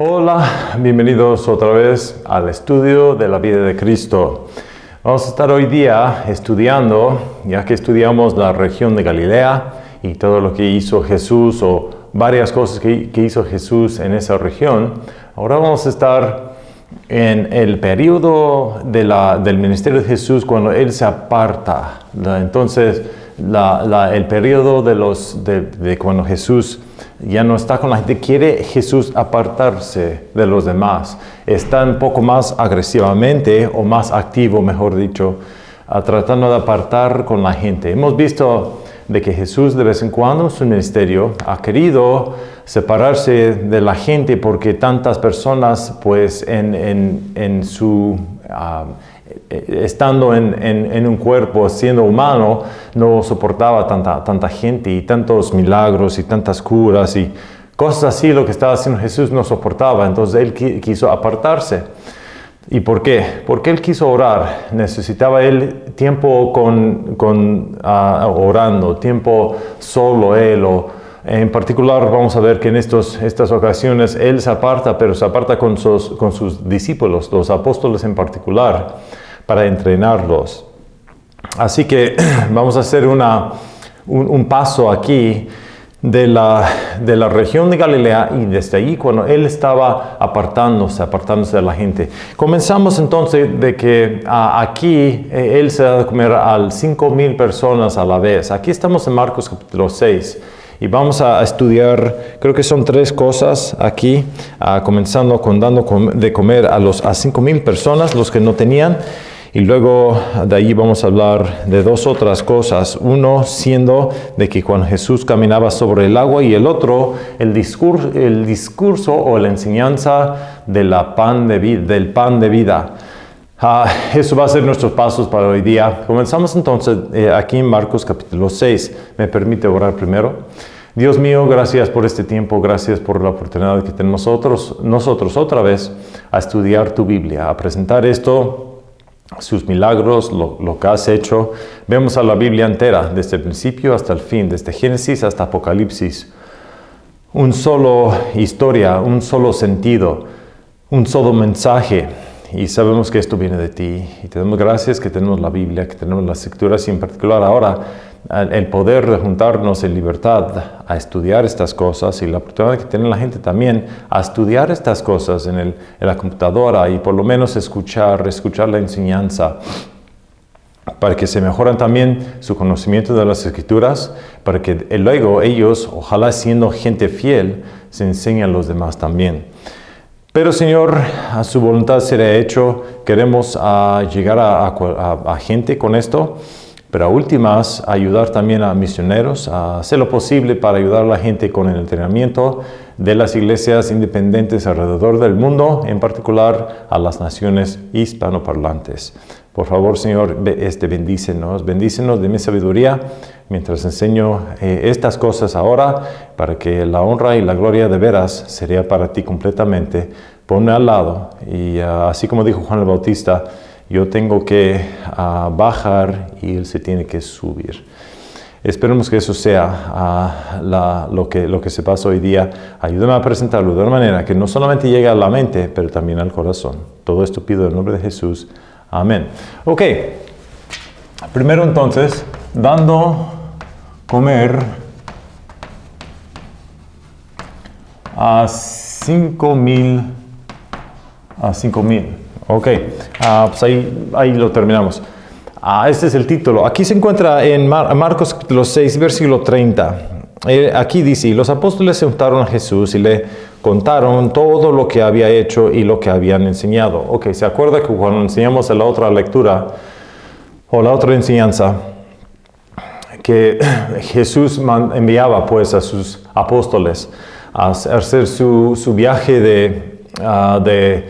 Hola, bienvenidos otra vez al estudio de la vida de Cristo. Vamos a estar hoy día estudiando, ya que estudiamos la región de Galilea y todo lo que hizo Jesús o varias cosas que hizo Jesús en esa región. Ahora vamos a estar en el periodo del ministerio de Jesús cuando Él se aparta. Entonces, el periodo de cuando Jesús ya no está con la gente, quiere Jesús apartarse de los demás. Está un poco más agresivamente o más activo, mejor dicho, tratando de apartar con la gente. Hemos visto de que Jesús de vez en cuando en su ministerio ha querido separarse de la gente porque tantas personas pues estando en un cuerpo, siendo humano, no soportaba tanta gente y tantos milagros y tantas curas y cosas así. Lo que estaba haciendo Jesús no soportaba, entonces Él quiso apartarse. ¿Y por qué? Porque Él quiso orar. Necesitaba Él tiempo orando, tiempo solo Él. En particular vamos a ver que en estas ocasiones Él se aparta, pero se aparta con sus discípulos, los apóstoles en particular, para entrenarlos. Así que vamos a hacer un paso aquí de la región de Galilea y desde ahí cuando Él estaba apartándose de la gente. Comenzamos entonces de que aquí Él se da de comer a 5,000 personas a la vez. Aquí estamos en Marcos capítulo 6. Y vamos a estudiar, creo que son 3 cosas aquí, comenzando con dando de comer a 5,000 personas, los que no tenían. Y luego de ahí vamos a hablar de 2 otras cosas. Uno siendo de que cuando Jesús caminaba sobre el agua y el otro, el discurso o la enseñanza del pan de vida. Eso va a ser nuestros pasos para hoy día. Comenzamos entonces aquí en Marcos capítulo 6. ¿Me permite orar primero? Dios mío, gracias por este tiempo, gracias por la oportunidad que tenemos nosotros otra vez a estudiar tu Biblia, a presentar sus milagros, lo que has hecho. Vemos a la Biblia entera, desde el principio hasta el fin, desde Génesis hasta Apocalipsis. Un solo historia, un solo sentido, un solo mensaje. Y sabemos que esto viene de ti. Y te damos gracias que tenemos la Biblia, que tenemos las Escrituras y en particular ahora el poder de juntarnos en libertad a estudiar estas cosas y la oportunidad que tiene la gente también a estudiar estas cosas en la computadora y por lo menos escuchar la enseñanza para que se mejoren también su conocimiento de las Escrituras, para que luego ellos, ojalá siendo gente fiel, se enseñen a los demás también. Pero Señor, a su voluntad será hecho. Queremos llegar a gente con esto, pero a últimas ayudar también a misioneros, a hacer lo posible para ayudar a la gente con el entrenamiento de las iglesias independientes alrededor del mundo, en particular a las naciones hispanoparlantes. Por favor, Señor, bendícenos, de mi sabiduría mientras enseño estas cosas ahora, para que la honra y la gloria de veras sería para ti completamente. Ponme al lado y así como dijo Juan el Bautista, yo tengo que bajar y Él se tiene que subir. Esperemos que eso sea lo que se pasa hoy día. Ayúdame a presentarlo de una manera que no solamente llegue a la mente, pero también al corazón. Todo esto pido en el nombre de Jesús. Amén. Ok. Primero entonces, dando comer a 5,000. Ok. Pues ahí lo terminamos. Este es el título. Aquí se encuentra en Marcos capítulo 6, versículo 30. Aquí dice, los apóstoles se juntaron a Jesús y le contaron todo lo que había hecho y lo que habían enseñado. Ok, ¿se acuerda que cuando enseñamos la otra lectura o la otra enseñanza, que Jesús enviaba pues a sus apóstoles a hacer su viaje de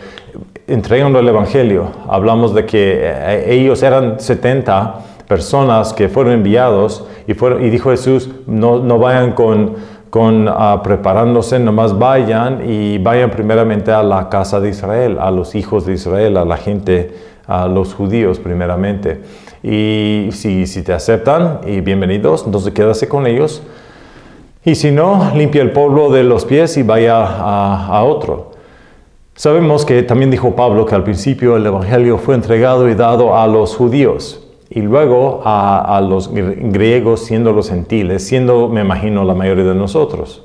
entregando el Evangelio? Hablamos de que ellos eran 70 personas que fueron enviados y dijo Jesús, no vayan preparándose, nomás vayan primeramente a la casa de Israel, a los hijos de Israel, a la gente, a los judíos primeramente. Y si te aceptan, y bienvenidos, entonces quédase con ellos. Y si no, limpia el polvo de los pies y vaya a otro. Sabemos que también dijo Pablo que al principio el Evangelio fue entregado y dado a los judíos y luego a los griegos, siendo los gentiles, siendo, me imagino, la mayoría de nosotros.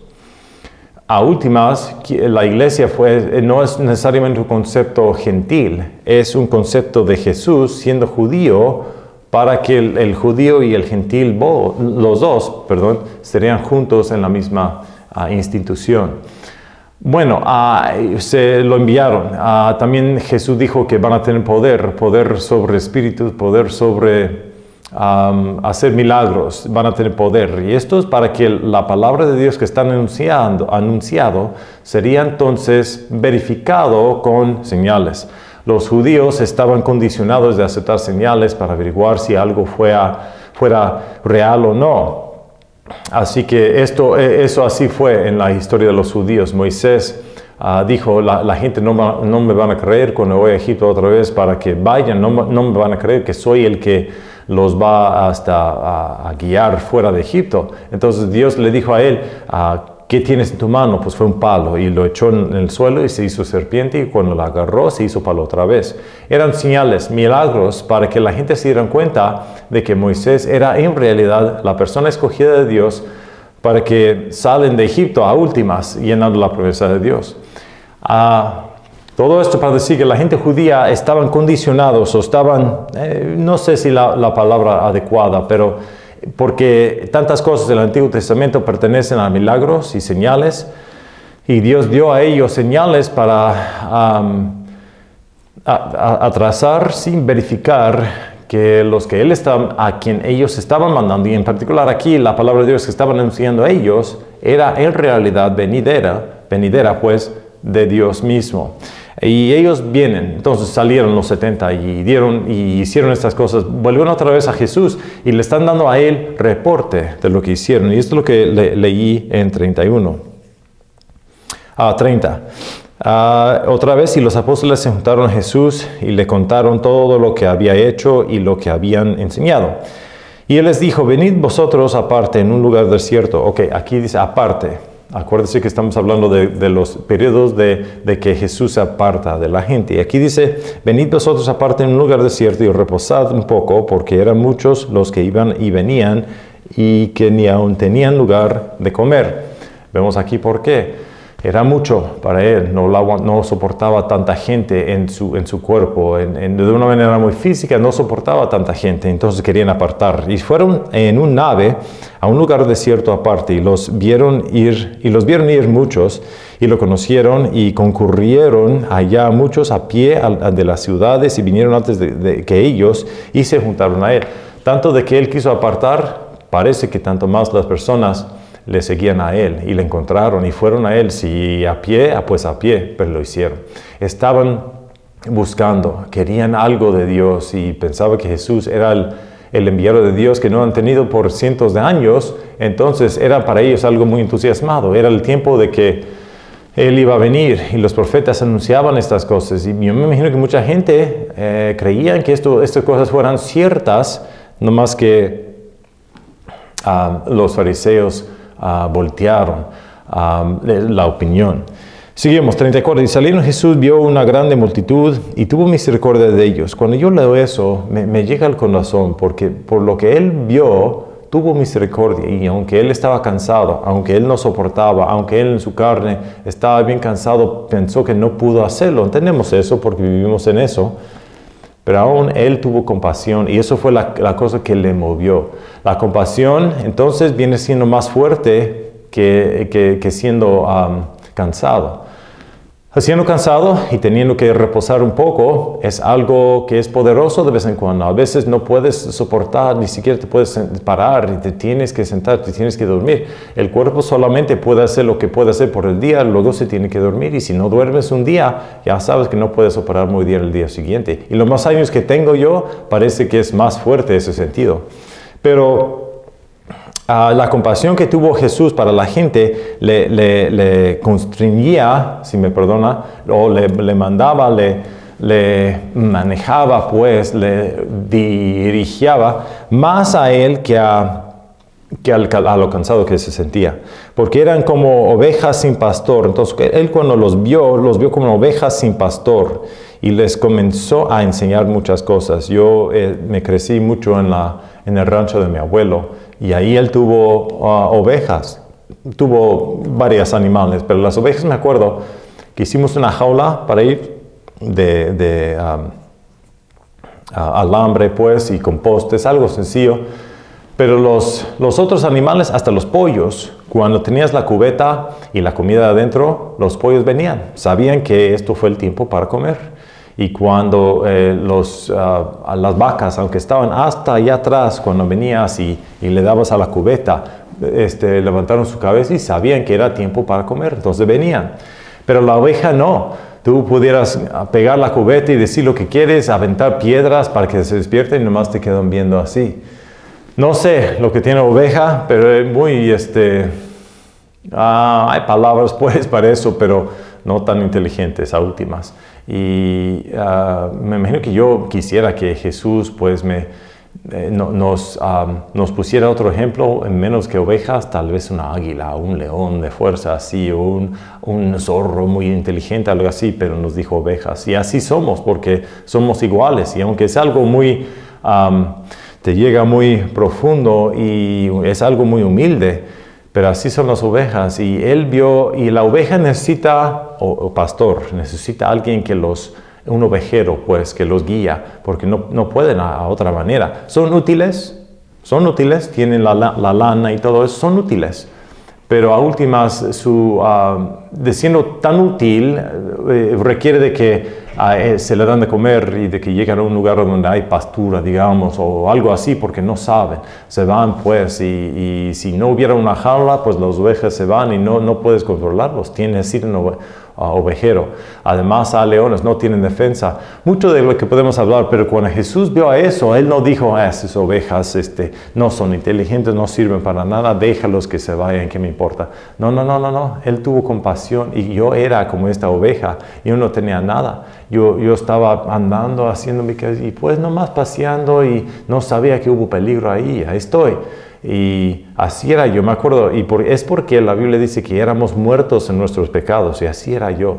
A últimas, la iglesia no es necesariamente un concepto gentil, es un concepto de Jesús siendo judío para que el judío y el gentil, los dos, estarían juntos en la misma institución. Bueno, se lo enviaron. También Jesús dijo que van a tener poder sobre espíritus, poder sobre hacer milagros, van a tener poder. Y esto es para que la palabra de Dios que están anunciado sería entonces verificado con señales. Los judíos estaban condicionados de aceptar señales para averiguar si algo fuera real o no. Así que eso así fue en la historia de los judíos. Moisés dijo, la gente no me van a creer cuando voy a Egipto otra vez para que vayan, no me van a creer que soy el que los va hasta a guiar fuera de Egipto. Entonces Dios le dijo a él, ¿qué tienes en tu mano? Pues fue un palo y lo echó en el suelo y se hizo serpiente y cuando la agarró se hizo palo otra vez. Eran señales, milagros para que la gente se diera cuenta de que Moisés era en realidad la persona escogida de Dios para que salen de Egipto a últimas llenando la promesa de Dios. Todo esto para decir que la gente judía estaban condicionados o estaban, no sé si la palabra adecuada, pero porque tantas cosas del Antiguo Testamento pertenecen a milagros y señales, y Dios dio a ellos señales para atrasar sin verificar que a quien ellos estaban mandando, y en particular aquí la palabra de Dios que estaban anunciando a ellos, era en realidad venidera pues de Dios mismo. Y ellos vienen, entonces salieron los 70 y hicieron estas cosas, volvieron otra vez a Jesús y le están dando a él reporte de lo que hicieron. Y esto es lo que leí en 30. Otra vez, y los apóstoles se juntaron a Jesús y le contaron todo lo que había hecho y lo que habían enseñado. Y él les dijo, venid vosotros aparte en un lugar desierto. Ok, aquí dice aparte. Acuérdense que estamos hablando de los periodos de que Jesús se aparta de la gente. Y aquí dice, venid vosotros aparte en un lugar desierto y reposad un poco, porque eran muchos los que iban y venían y que ni aún tenían lugar de comer. Vemos aquí por qué. Era mucho para él, no soportaba tanta gente en su cuerpo, de una manera muy física no soportaba tanta gente, entonces querían apartar. Y fueron en un nave a un lugar desierto aparte y los vieron ir muchos y lo conocieron y concurrieron allá muchos a pie de las ciudades y vinieron antes de que ellos y se juntaron a él. Tanto de que él quiso apartar, parece que tanto más las personas le seguían a él y le encontraron y fueron a él, si a pie, pues a pie, pero lo hicieron. Estaban buscando, querían algo de Dios y pensaban que Jesús era el enviado de Dios que no han tenido por cientos de años, entonces era para ellos algo muy entusiasmado, era el tiempo de que él iba a venir y los profetas anunciaban estas cosas y yo me imagino que mucha gente creían que estas cosas fueran ciertas, no más que los fariseos voltearon la opinión. Seguimos, 34. Y saliendo Jesús vio una grande multitud y tuvo misericordia de ellos. Cuando yo leo eso, me llega al corazón, porque por lo que él vio, tuvo misericordia. Y aunque él estaba cansado, aunque él no soportaba, aunque él en su carne estaba bien cansado, pensó que no pudo hacerlo. Entendemos eso porque vivimos en eso. Pero aún él tuvo compasión y eso fue la cosa que le movió. La compasión entonces viene siendo más fuerte que siendo cansado. Siendo cansado y teniendo que reposar un poco es algo que es poderoso de vez en cuando. A veces no puedes soportar, ni siquiera te puedes parar y te tienes que sentar, te tienes que dormir. El cuerpo solamente puede hacer lo que puede hacer por el día, luego se tiene que dormir y si no duermes un día, ya sabes que no puedes operar muy bien el día siguiente. Y los más años que tengo yo, parece que es más fuerte ese sentido. Pero la compasión que tuvo Jesús para la gente le constreñía, si me perdona, o le mandaba, le manejaba, pues, le dirigía más a él que a a lo cansado que se sentía, porque eran como ovejas sin pastor. Entonces él cuando los vio como ovejas sin pastor y les comenzó a enseñar muchas cosas. Yo me crecí mucho en el rancho de mi abuelo y ahí él tuvo ovejas, tuvo varios animales, pero las ovejas me acuerdo que hicimos una jaula para ir de alambre pues y con postes, algo sencillo. Pero los otros animales, hasta los pollos, cuando tenías la cubeta y la comida adentro, los pollos venían. Sabían que esto fue el tiempo para comer. Y cuando las vacas, aunque estaban hasta allá atrás, cuando venías y le dabas a la cubeta, levantaron su cabeza y sabían que era tiempo para comer. Entonces venían. Pero la oveja no. Tú pudieras pegar la cubeta y decir lo que quieres, aventar piedras para que se despierten y nomás te quedan viendo así. No sé lo que tiene oveja, pero es muy, hay palabras pues para eso, pero no tan inteligentes a últimas. Y me imagino que yo quisiera que Jesús pues nos pusiera otro ejemplo, en menos que ovejas, tal vez una águila, un león de fuerza así, o un zorro muy inteligente, algo así, pero nos dijo ovejas. Y así somos, porque somos iguales, y aunque es algo muy... te llega muy profundo y es algo muy humilde, pero así son las ovejas. Y él vio, y la oveja necesita, o pastor, necesita alguien un ovejero, pues, que los guía, porque no pueden a otra manera. Son útiles, tienen la lana y todo eso, son útiles. Pero a últimas, de siendo tan útil, requiere de que se le dan de comer y de que lleguen a un lugar donde hay pastura, digamos, o algo así, porque no saben. Se van, pues, y si no hubiera una jaula, pues las ovejas se van y no puedes controlarlos. Tienes que ir ovejero. Además, a leones no tienen defensa. Mucho de lo que podemos hablar, pero cuando Jesús vio a eso, Él no dijo, esas ovejas no son inteligentes, no sirven para nada, déjalos que se vayan, ¿qué me importa? No. Él tuvo compasión y yo era como esta oveja. Yo no tenía nada. Yo estaba andando, haciendo mi casa y pues nomás paseando y no sabía que hubo peligro ahí estoy. Y así era yo, me acuerdo, es porque la Biblia dice que éramos muertos en nuestros pecados, y así era yo.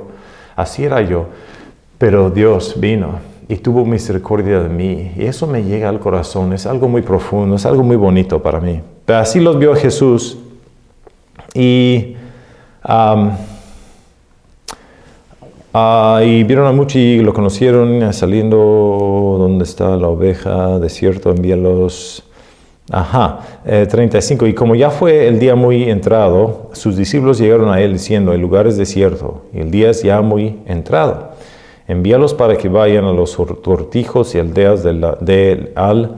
Pero Dios vino y tuvo misericordia de mí, y eso me llega al corazón, es algo muy profundo, es algo muy bonito para mí. Pero así los vio Jesús, y vieron a muchos y lo conocieron, saliendo donde está la oveja, desierto, envíalos. 35. Y como ya fue el día muy entrado, sus discípulos llegaron a él diciendo, el lugar es desierto y el día es ya muy entrado. Envíalos para que vayan a los cortijos y aldeas al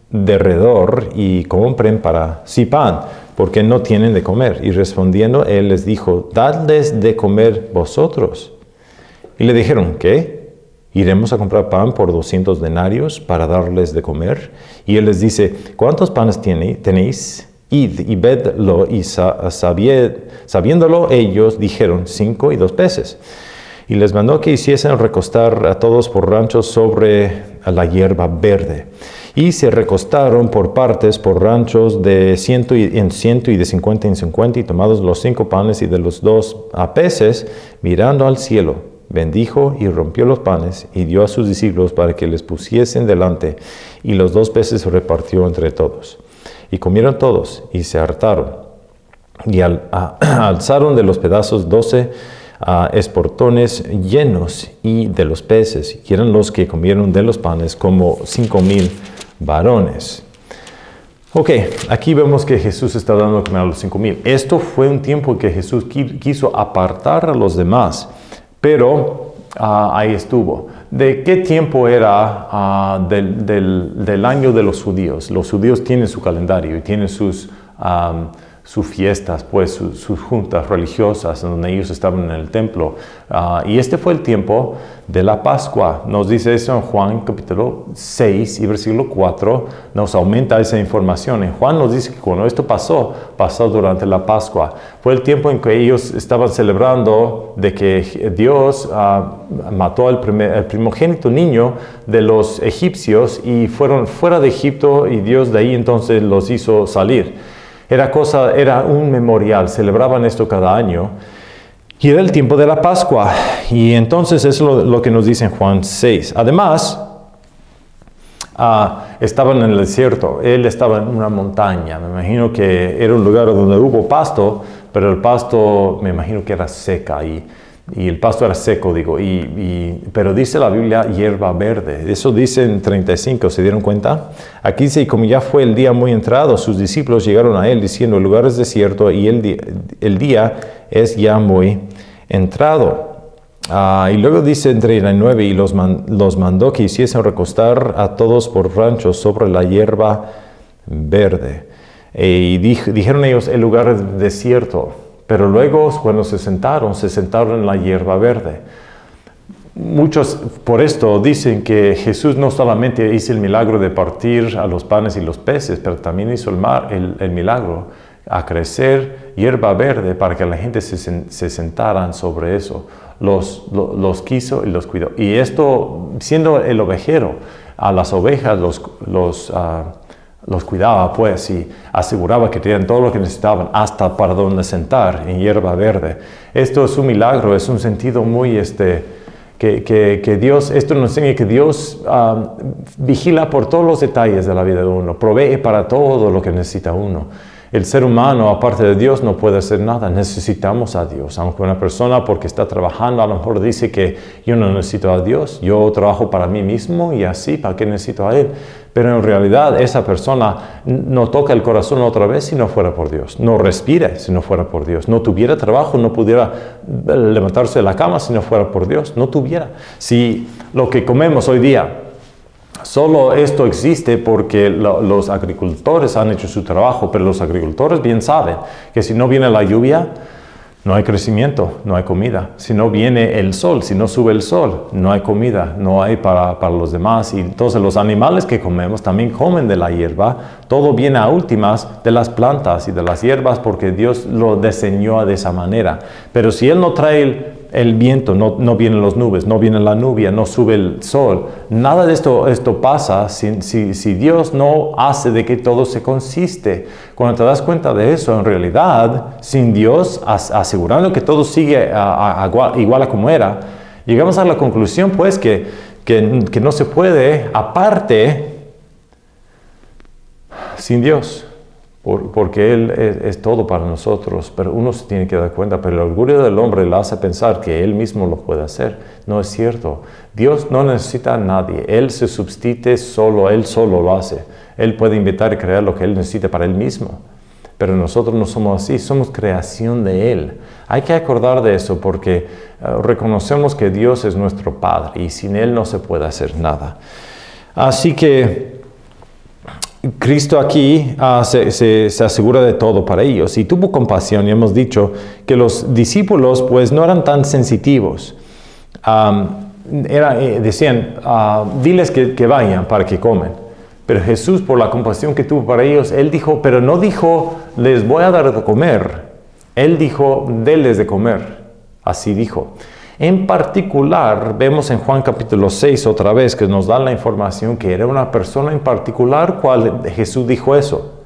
derredor y compren para sí pan, porque no tienen de comer. Y respondiendo, él les dijo, dadles de comer vosotros. Y le dijeron, ¿qué? ¿Iremos a comprar pan por 200 denarios para darles de comer? Y él les dice, ¿cuántos panes tenéis? Id y vedlo. Y sabiéndolo, ellos dijeron, 5 y 2 peces. Y les mandó que hiciesen recostar a todos por ranchos sobre la hierba verde. Y se recostaron por partes, por ranchos de 100 en 100 y de 50 en 50, y tomados los 5 panes y de los 2 peces, mirando al cielo, bendijo y rompió los panes y dio a sus discípulos para que les pusiesen delante, y los 2 peces repartió entre todos. Y comieron todos y se hartaron, y alzaron de los pedazos 12 esportones llenos y de los peces, y eran los que comieron de los panes como 5,000 varones. Ok, aquí vemos que Jesús está dando a comer a los 5,000. Esto fue un tiempo que Jesús quiso apartar a los demás. Pero ahí estuvo. ¿De qué tiempo era del año de los judíos? Los judíos tienen su calendario y tienen sus fiestas, pues sus juntas religiosas, en donde ellos estaban en el templo. Y este fue el tiempo de la Pascua. Nos dice eso en Juan capítulo 6 y versículo 4. Nos aumenta esa información. En Juan nos dice que cuando esto pasó durante la Pascua. Fue el tiempo en que ellos estaban celebrando de que Dios mató al primogénito niño de los egipcios y fueron fuera de Egipto, y Dios de ahí entonces los hizo salir. Era un memorial, celebraban esto cada año. Y era el tiempo de la Pascua. Y entonces es lo que nos dice en Juan 6. Además, estaban en el desierto. Él estaba en una montaña. Me imagino que era un lugar donde hubo pasto, pero el pasto me imagino que era seca. Y el pasto era seco, digo. Pero dice la Biblia hierba verde. Eso dice en 35, ¿se dieron cuenta? Aquí dice, y como ya fue el día muy entrado, sus discípulos llegaron a él diciendo, el lugar es desierto y el día es ya muy entrado. Y luego dice en 39, y los mandó que hiciesen recostar a todos por ranchos sobre la hierba verde. Y dijeron ellos, el lugar es desierto. Pero luego cuando se sentaron en la hierba verde. Muchos por esto dicen que Jesús no solamente hizo el milagro de partir a los panes y los peces, pero también hizo el milagro a crecer hierba verde para que la gente se sentaran sobre eso. Los quiso y los cuidó. Y esto, siendo el ovejero, a las ovejas los cuidaba, pues, y aseguraba que tenían todo lo que necesitaban, hasta para donde sentar en hierba verde. Esto es un milagro, es un sentido muy, que Dios, esto nos enseña que Dios vigila por todos los detalles de la vida de uno, provee para todo lo que necesita uno. El ser humano, aparte de Dios, no puede hacer nada. Necesitamos a Dios. Aunque una persona, porque está trabajando, a lo mejor dice que yo no necesito a Dios. Yo trabajo para mí mismo y así, ¿para qué necesito a Él? Pero en realidad esa persona no toca el corazón otra vez si no fuera por Dios. No respira si no fuera por Dios. No tuviera trabajo, no pudiera levantarse de la cama si no fuera por Dios. No tuviera. Si lo que comemos hoy día, solo esto existe porque los agricultores han hecho su trabajo, pero los agricultores bien saben que si no viene la lluvia, no hay crecimiento, no hay comida. Si no viene el sol, si no sube el sol, no hay comida, no hay para los demás. Y entonces los animales que comemos también comen de la hierba. Todo viene a últimas de las plantas y de las hierbas porque Dios lo diseñó de esa manera. Pero si Él no trae el viento, no vienen las nubes, no viene la lluvia, no sube el sol. Nada de esto pasa si Dios no hace de que todo se consiste. Cuando te das cuenta de eso, en realidad, sin Dios asegurando que todo sigue igual a como era, llegamos a la conclusión pues que no se puede aparte sin Dios. Porque Él es todo para nosotros, pero uno se tiene que dar cuenta, pero el orgullo del hombre le hace pensar que Él mismo lo puede hacer. No es cierto. Dios no necesita a nadie. Él se subsiste solo, Él solo lo hace. Él puede inventar y crear lo que Él necesita para Él mismo. Pero nosotros no somos así, somos creación de Él. Hay que acordar de eso porque reconocemos que Dios es nuestro Padre y sin Él no se puede hacer nada. Así que Cristo aquí se asegura de todo para ellos y tuvo compasión. Y hemos dicho que los discípulos pues no eran tan sensitivos. Decían, diles que vayan para que comen. Pero Jesús, por la compasión que tuvo para ellos, Él dijo, pero no dijo, les voy a dar de comer. Él dijo, denles de comer. Así dijo. En particular, vemos en Juan capítulo 6 otra vez que nos da la información que era una persona en particular cual Jesús dijo eso.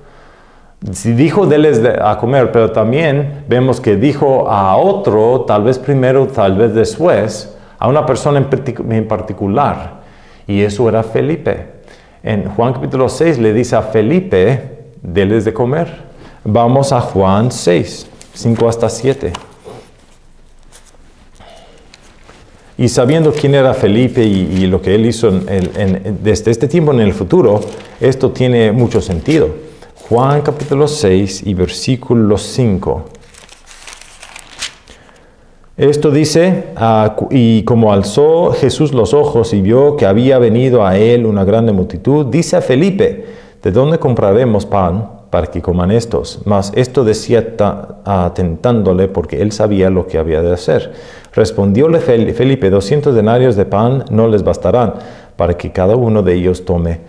Si dijo denles a comer, pero también vemos que dijo a otro, tal vez primero, tal vez después, a una persona en particular. Y eso era Felipe. En Juan capítulo 6 le dice a Felipe, denles de comer. Vamos a Juan 6, 5 hasta 7. Y sabiendo quién era Felipe y lo que él hizo desde este tiempo en el futuro, esto tiene mucho sentido. Juan capítulo 6 y versículo 5. Esto dice, y como alzó Jesús los ojos y vio que había venido a él una grande multitud, dice a Felipe, ¿de dónde compraremos pan para que coman estos? Mas esto decía tentándole porque él sabía lo que había de hacer. Respondióle Felipe, 200 denarios de pan no les bastarán para que cada uno de ellos tome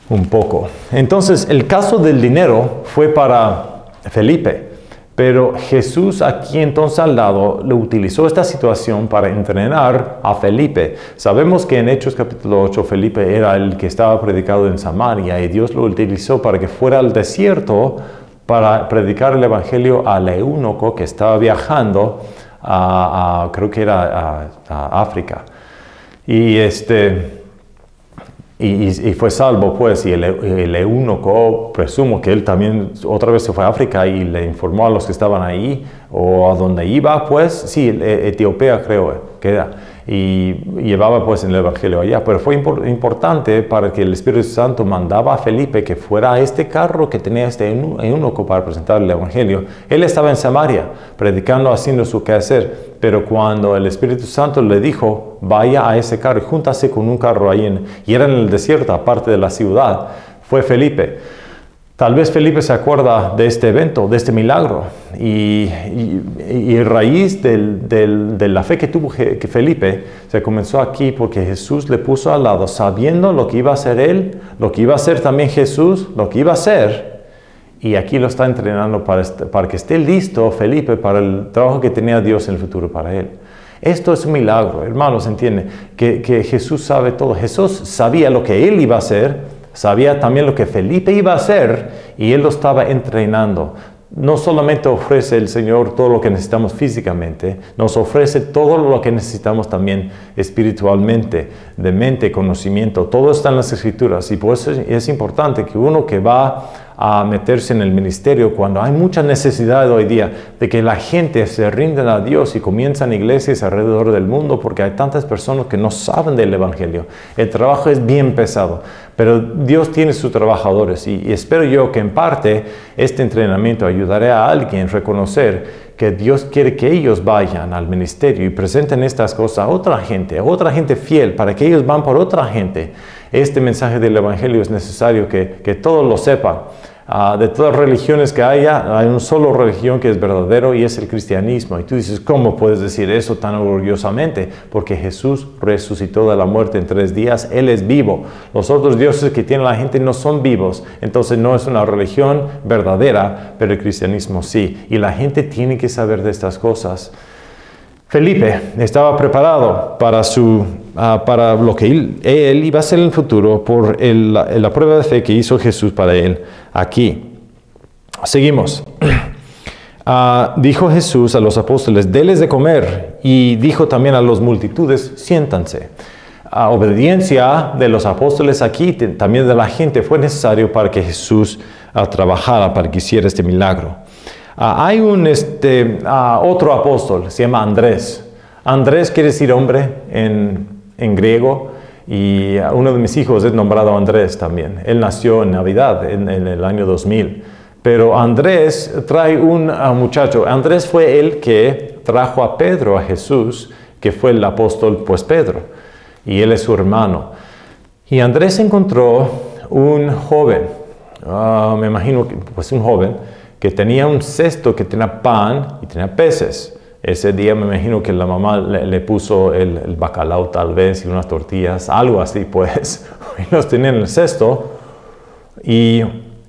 un poco. Entonces, el caso del dinero fue para Felipe, pero Jesús aquí entonces al lado le utilizó esta situación para entrenar a Felipe. Sabemos que en Hechos capítulo 8 Felipe era el que estaba predicado en Samaria y Dios lo utilizó para que fuera al desierto para predicar el Evangelio al eunuco que estaba viajando creo que era a África. Y fue salvo, pues, y el eunuco, presumo que él también otra vez se fue a África y le informó a los que estaban ahí, o a donde iba, pues, sí, Etiopía creo que era, y llevaba pues el Evangelio allá. Pero fue importante para que el Espíritu Santo mandaba a Felipe que fuera a este carro que tenía este eunuco para presentar el Evangelio. Él estaba en Samaria, predicando, haciendo su quehacer, pero cuando el Espíritu Santo le dijo, vaya a ese carro y júntase con un carro ahí, y era en el desierto, aparte de la ciudad, fue Felipe. Tal vez Felipe se acuerda de este evento, de este milagro, y raíz de la fe que tuvo Felipe se comenzó aquí porque Jesús le puso al lado, sabiendo lo que iba a hacer él, lo que iba a hacer también Jesús, lo que iba a hacer, y aquí lo está entrenando para que esté listo Felipe para el trabajo que tenía Dios en el futuro para él. Esto es un milagro, hermanos, entienden que Jesús sabe todo. Jesús sabía lo que él iba a hacer, sabía también lo que Felipe iba a hacer, y él lo estaba entrenando. No solamente ofrece el Señor todo lo que necesitamos físicamente, nos ofrece todo lo que necesitamos también espiritualmente, de mente, conocimiento. Todo está en las Escrituras, y por eso es importante que uno que va a meterse en el ministerio, cuando hay mucha necesidad hoy día de que la gente se rinda a Dios y comienzan iglesias alrededor del mundo, porque hay tantas personas que no saben del Evangelio. El trabajo es bien pesado, pero Dios tiene sus trabajadores, y espero yo que en parte este entrenamiento ayudará a alguien a reconocer que Dios quiere que ellos vayan al ministerio y presenten estas cosas a otra gente fiel, para que ellos van por otra gente. Este mensaje del Evangelio es necesario que todos lo sepan. De todas las religiones que haya, hay una sola religión que es verdadero, y es el cristianismo. Y tú dices, ¿cómo puedes decir eso tan orgullosamente? Porque Jesús resucitó de la muerte en 3 días. Él es vivo. Los otros dioses que tiene la gente no son vivos. Entonces no es una religión verdadera, pero el cristianismo sí. Y la gente tiene que saber de estas cosas. Felipe estaba preparado para lo que él iba a hacer en el futuro por la prueba de fe que hizo Jesús para él aquí. Seguimos. Dijo Jesús a los apóstoles, denles de comer, y dijo también a las multitudes, siéntanse. Obediencia de los apóstoles aquí, también de la gente, fue necesario para que Jesús trabajara, para que hiciera este milagro. Hay otro apóstol, se llama Andrés. Andrés quiere decir hombre en griego, y uno de mis hijos es nombrado Andrés también. Él nació en Navidad, en el año 2000. Pero Andrés trae un muchacho. Andrés fue el que trajo a Pedro a Jesús, que fue el apóstol, pues Pedro, y él es su hermano. Y Andrés encontró un joven, me imagino que pues un joven, que tenía un cesto que tenía pan y tenía peces. Ese día me imagino que la mamá le puso el bacalao tal vez y unas tortillas, algo así pues. Y los tenía en el cesto, y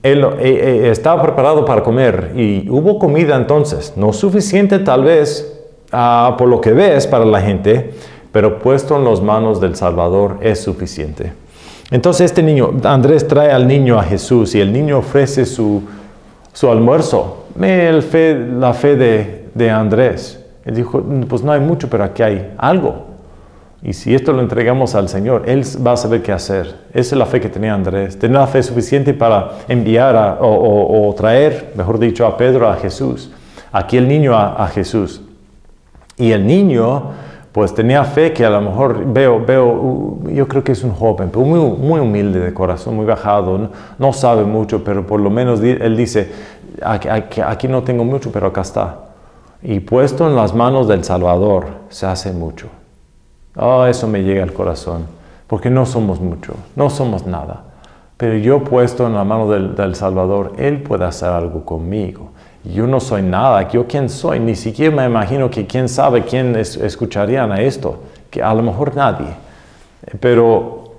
él estaba preparado para comer, y hubo comida entonces, no suficiente tal vez por lo que ves para la gente, pero puesto en las manos del Salvador es suficiente. Entonces este niño, Andrés, trae al niño a Jesús, y el niño ofrece su almuerzo. La fe de Andrés. Él dijo, pues no hay mucho, pero aquí hay algo. Y si esto lo entregamos al Señor, Él va a saber qué hacer. Esa es la fe que tenía Andrés. Tenía la fe suficiente para enviar o traer, mejor dicho, a Pedro a Jesús. Aquí el niño a Jesús. Y el niño, pues tenía fe que a lo mejor yo creo que es un joven, pero muy humilde de corazón, muy bajado, no sabe mucho, pero por lo menos él dice, aquí no tengo mucho, pero acá está. Y puesto en las manos del Salvador, se hace mucho. Eso me llega al corazón, porque no somos mucho, no somos nada. Pero yo puesto en la mano del Salvador, Él puede hacer algo conmigo. Yo no soy nada. ¿Yo quién soy? Ni siquiera me imagino que quién sabe quién escucharían a esto. Que a lo mejor nadie. Pero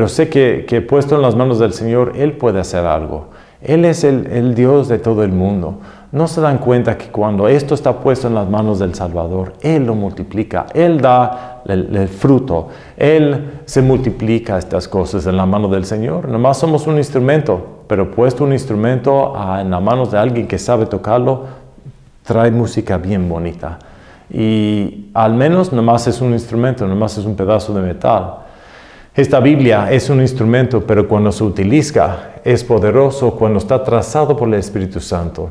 sé que puesto en las manos del Señor, Él puede hacer algo. Él es el Dios de todo el mundo. no se dan cuenta que cuando esto está puesto en las manos del Salvador, Él lo multiplica, Él da el fruto, Él se multiplica estas cosas en la mano del Señor. Nomás somos un instrumento, pero puesto un instrumento en las manos de alguien que sabe tocarlo, trae música bien bonita. Y al menos nomás es un instrumento, nomás es un pedazo de metal. Esta Biblia es un instrumento, pero cuando se utiliza es poderoso cuando está trazado por el Espíritu Santo.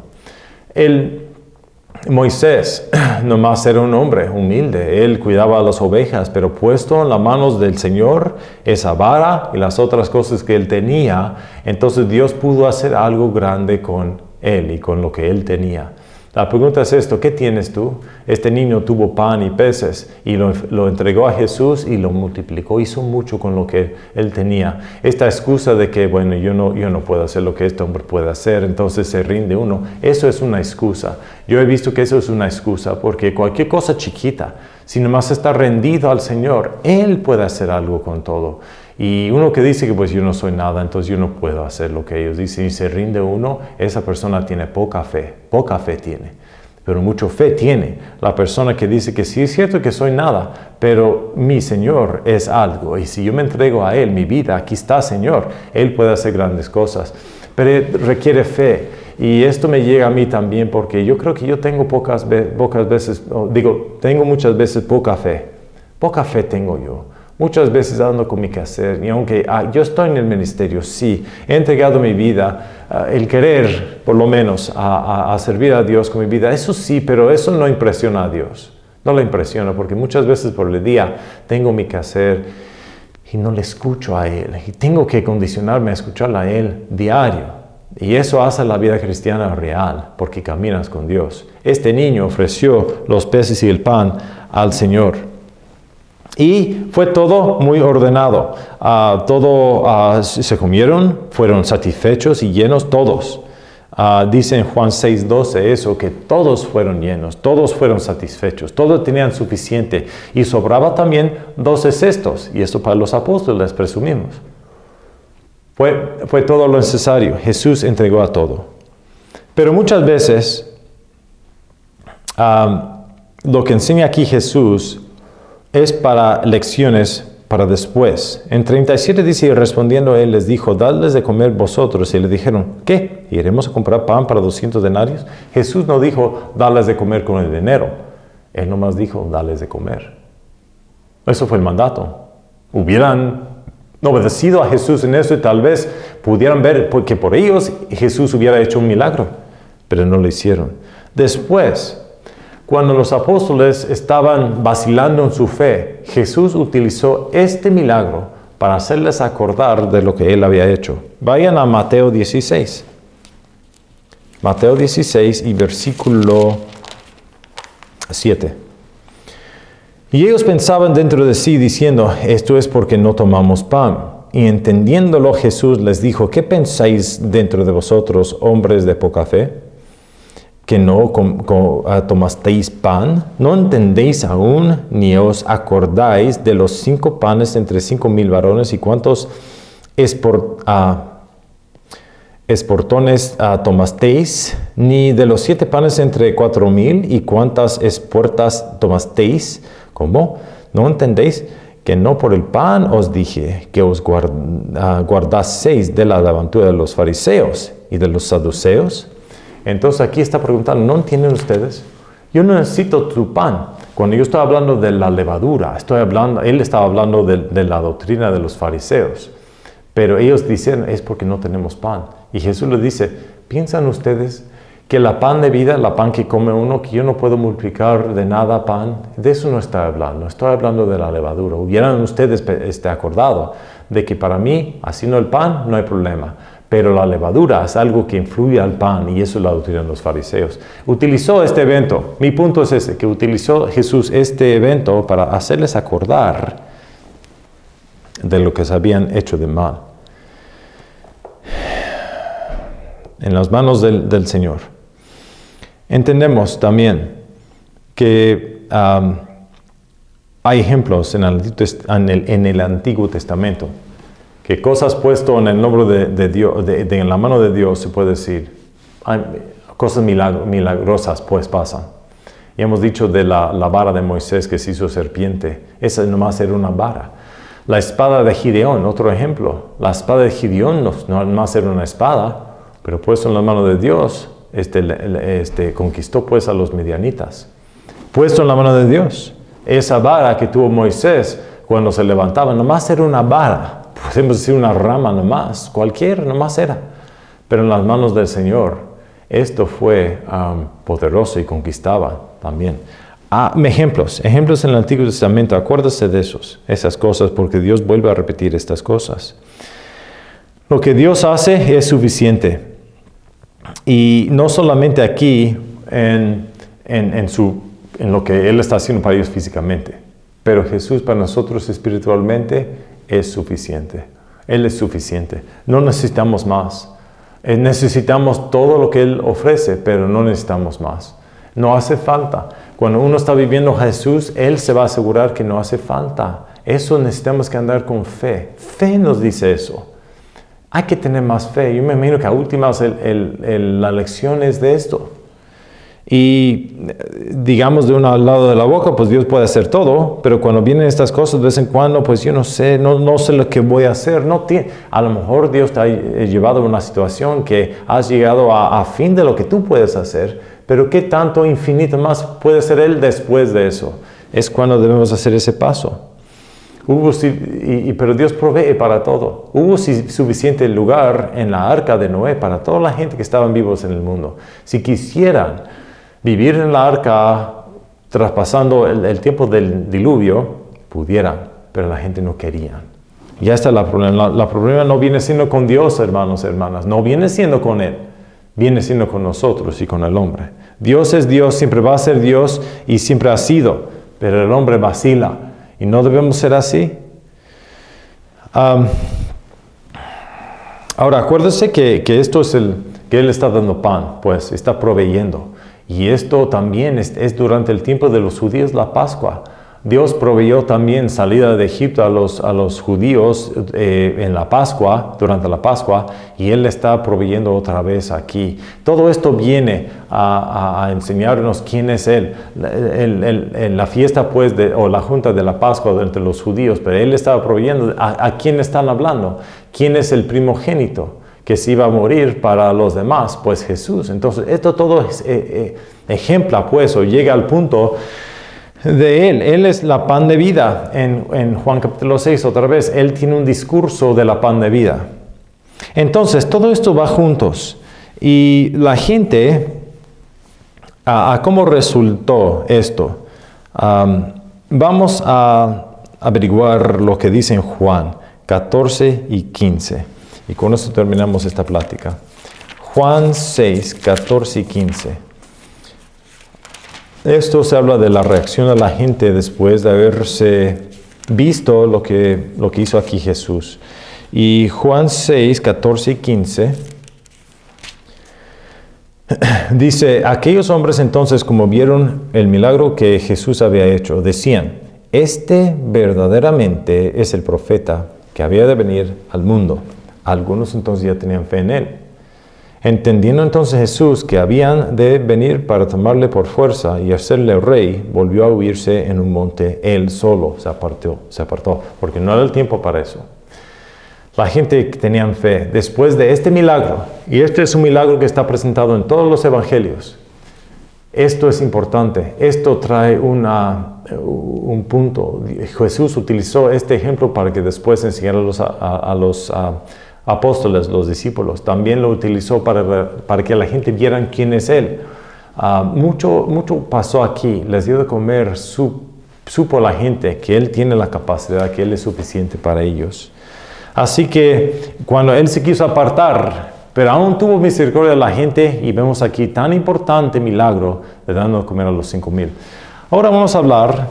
Moisés nomás era un hombre humilde, él cuidaba a las ovejas, pero puesto en las manos del Señor esa vara y las otras cosas que él tenía, entonces Dios pudo hacer algo grande con él y con lo que él tenía. La pregunta es esto: ¿qué tienes tú? Este niño tuvo pan y peces y lo entregó a Jesús y lo multiplicó, hizo mucho con lo que él tenía. Esta excusa de que, bueno, yo no puedo hacer lo que este hombre puede hacer, entonces se rinde uno, eso es una excusa. Yo he visto que eso es una excusa porque cualquier cosa chiquita, si nomás está rendido al Señor, Él puede hacer algo con todo. Y uno que dice que pues yo no soy nada, entonces yo no puedo hacer lo que ellos dicen y se rinde uno, esa persona tiene poca fe tiene, pero mucha fe tiene la persona que dice que sí es cierto que soy nada, pero mi Señor es algo y si yo me entrego a Él, mi vida, aquí está Señor, Él puede hacer grandes cosas, pero requiere fe. Y esto me llega a mí también porque yo creo que yo tengo tengo muchas veces poca fe tengo yo. Muchas veces ando con mi quehacer y aunque yo estoy en el ministerio, sí, he entregado mi vida, el querer por lo menos a servir a Dios con mi vida, eso sí, pero eso no impresiona a Dios, no le impresiona porque muchas veces por el día tengo mi quehacer y no le escucho a Él y tengo que condicionarme a escucharle a Él diario. Y eso hace la vida cristiana real, porque caminas con Dios. Este niño ofreció los peces y el pan al Señor. Y fue todo muy ordenado. Se comieron, fueron satisfechos y llenos todos. Dice en Juan 6:12 eso, que todos fueron llenos, todos fueron satisfechos, todos tenían suficiente. Y sobraba también 12 cestos. Y esto para los apóstoles presumimos. Fue todo lo necesario. Jesús entregó a todo. Pero muchas veces, lo que enseña aquí Jesús es para lecciones para después. En 37 dice, y respondiendo él les dijo, dadles de comer vosotros. Y le dijeron, ¿qué? ¿Iremos a comprar pan para 200 denarios? Jesús no dijo, darles de comer con el dinero. Él nomás dijo, darles de comer. Eso fue el mandato. Hubieran obedecido a Jesús en eso y tal vez pudieran ver que por ellos Jesús hubiera hecho un milagro. Pero no lo hicieron. Después, cuando los apóstoles estaban vacilando en su fe, Jesús utilizó este milagro para hacerles acordar de lo que Él había hecho. Vayan a Mateo 16. Mateo 16 y versículo 7. Y ellos pensaban dentro de sí diciendo, esto es porque no tomamos pan. Y entendiéndolo Jesús les dijo, ¿qué pensáis dentro de vosotros, hombres de poca fe? ¿Que no tomasteis pan? ¿No entendéis aún, ni os acordáis de los 5 panes entre 5,000 varones y cuántos esportones tomasteis? Ni de los 7 panes entre 4,000 y cuántas esportas tomasteis? ¿Cómo? ¿No entendéis que no por el pan os dije que os guardaseis de la levadura de los fariseos y de los saduceos? Entonces aquí está preguntando, ¿no entienden ustedes? Yo no necesito tu pan. Cuando yo estoy hablando de la levadura, él estaba hablando de la doctrina de los fariseos. Pero ellos dicen, es porque no tenemos pan. Y Jesús les dice, ¿piensan ustedes que la pan de vida, la pan que come uno, que yo no puedo multiplicar de nada pan? De eso no estoy hablando de la levadura. Hubieran ustedes acordado de que para mí, haciendo el pan, no hay problema. Pero la levadura es algo que influye al pan y eso es la doctrina de los fariseos. Utilizó este evento, mi punto es ese, que utilizó Jesús este evento para hacerles acordar de lo que se habían hecho de mal. En las manos del Señor. Entendemos también que hay ejemplos en el Antiguo Testamento que cosas puestas en el nombre de Dios, en la mano de Dios, se puede decir, Cosas milagrosas pues pasan. Y hemos dicho de la vara de Moisés que se hizo serpiente. Esa nomás era una vara. La espada de Gideón, otro ejemplo. La espada de Gideón no nomás era una espada, pero puesto en la mano de Dios, conquistó pues a los midianitas. Puesto en la mano de Dios. Esa vara que tuvo Moisés cuando se levantaba, nomás era una vara. Podemos decir una rama nomás, cualquier nomás era. Pero en las manos del Señor, esto fue poderoso y conquistaba también. Ejemplos en el Antiguo Testamento, acuérdese de esas cosas, porque Dios vuelve a repetir estas cosas. Lo que Dios hace es suficiente. Y no solamente aquí en lo que Él está haciendo para ellos físicamente, pero Jesús para nosotros espiritualmente es suficiente. Él es suficiente. No necesitamos más. Necesitamos todo lo que Él ofrece, pero no necesitamos más. No hace falta. Cuando uno está viviendo a Jesús, Él se va a asegurar que no hace falta. Eso necesitamos que andar con fe. Fe nos dice eso. Hay que tener más fe. Yo me imagino que a últimas la lección es de esto. Y digamos de un lado de la boca, pues Dios puede hacer todo, pero cuando vienen estas cosas de vez en cuando, pues yo no sé lo que voy a hacer. A lo mejor Dios te ha llevado a una situación que has llegado a fin de lo que tú puedes hacer, pero ¿qué tanto infinito más puede ser Él después de eso? Es cuando debemos hacer ese paso. Pero Dios provee para todo. Hubo suficiente lugar en la arca de Noé para toda la gente que estaban vivos en el mundo. Si quisieran vivir en la arca traspasando el tiempo del diluvio, pudieran, pero la gente no quería. Ya está el problema. El problema no viene siendo con Dios, hermanos y hermanas. No viene siendo con Él. Viene siendo con nosotros y con el hombre. Dios es Dios, siempre va a ser Dios y siempre ha sido. Pero el hombre vacila. Y no debemos ser así. Ahora, acuérdese que esto es que Él está dando pan, pues está proveyendo. Y esto también es durante el tiempo de los judíos la Pascua. Dios proveyó también salida de Egipto a los judíos en la Pascua, durante la Pascua, y Él está proveyendo otra vez aquí. Todo esto viene a enseñarnos quién es Él. La fiesta, pues, o la junta de la Pascua entre los judíos, pero Él estaba proveyendo. ¿A quién están hablando? ¿Quién es el primogénito que se iba a morir para los demás? Pues Jesús. Entonces, esto todo ejempla, pues, o llega al punto de Él. Él es la pan de vida. En Juan capítulo 6, otra vez, Él tiene un discurso de la pan de vida. Entonces, todo esto va juntos. Y la gente, ¿cómo resultó esto? Vamos a averiguar lo que dice en Juan 14 y 15. Y con esto terminamos esta plática. Juan 6, 14 y 15. Esto se habla de la reacción de la gente después de haberse visto lo que hizo aquí Jesús. Y Juan 6, 14 y 15 dice: aquellos hombres entonces, como vieron el milagro que Jesús había hecho, decían: este verdaderamente es el profeta que había de venir al mundo. Algunos entonces ya tenían fe en Él. Entendiendo entonces Jesús que habían de venir para tomarle por fuerza y hacerle rey, volvió a huirse en un monte. Él solo se apartó, porque no era el tiempo para eso. La gente tenía fe. Después de este milagro, y este es un milagro que está presentado en todos los evangelios, esto es importante. Esto trae un punto. Jesús utilizó este ejemplo para que después enseñara a los apóstoles, los discípulos. También lo utilizó para que la gente viera quién es Él. Mucho pasó aquí. Les dio de comer. Supo la gente que Él tiene la capacidad, que Él es suficiente para ellos. Así que cuando Él se quiso apartar, pero aún tuvo misericordia de la gente, y vemos aquí tan importante milagro de dando de comer a los 5,000. Ahora vamos a hablar,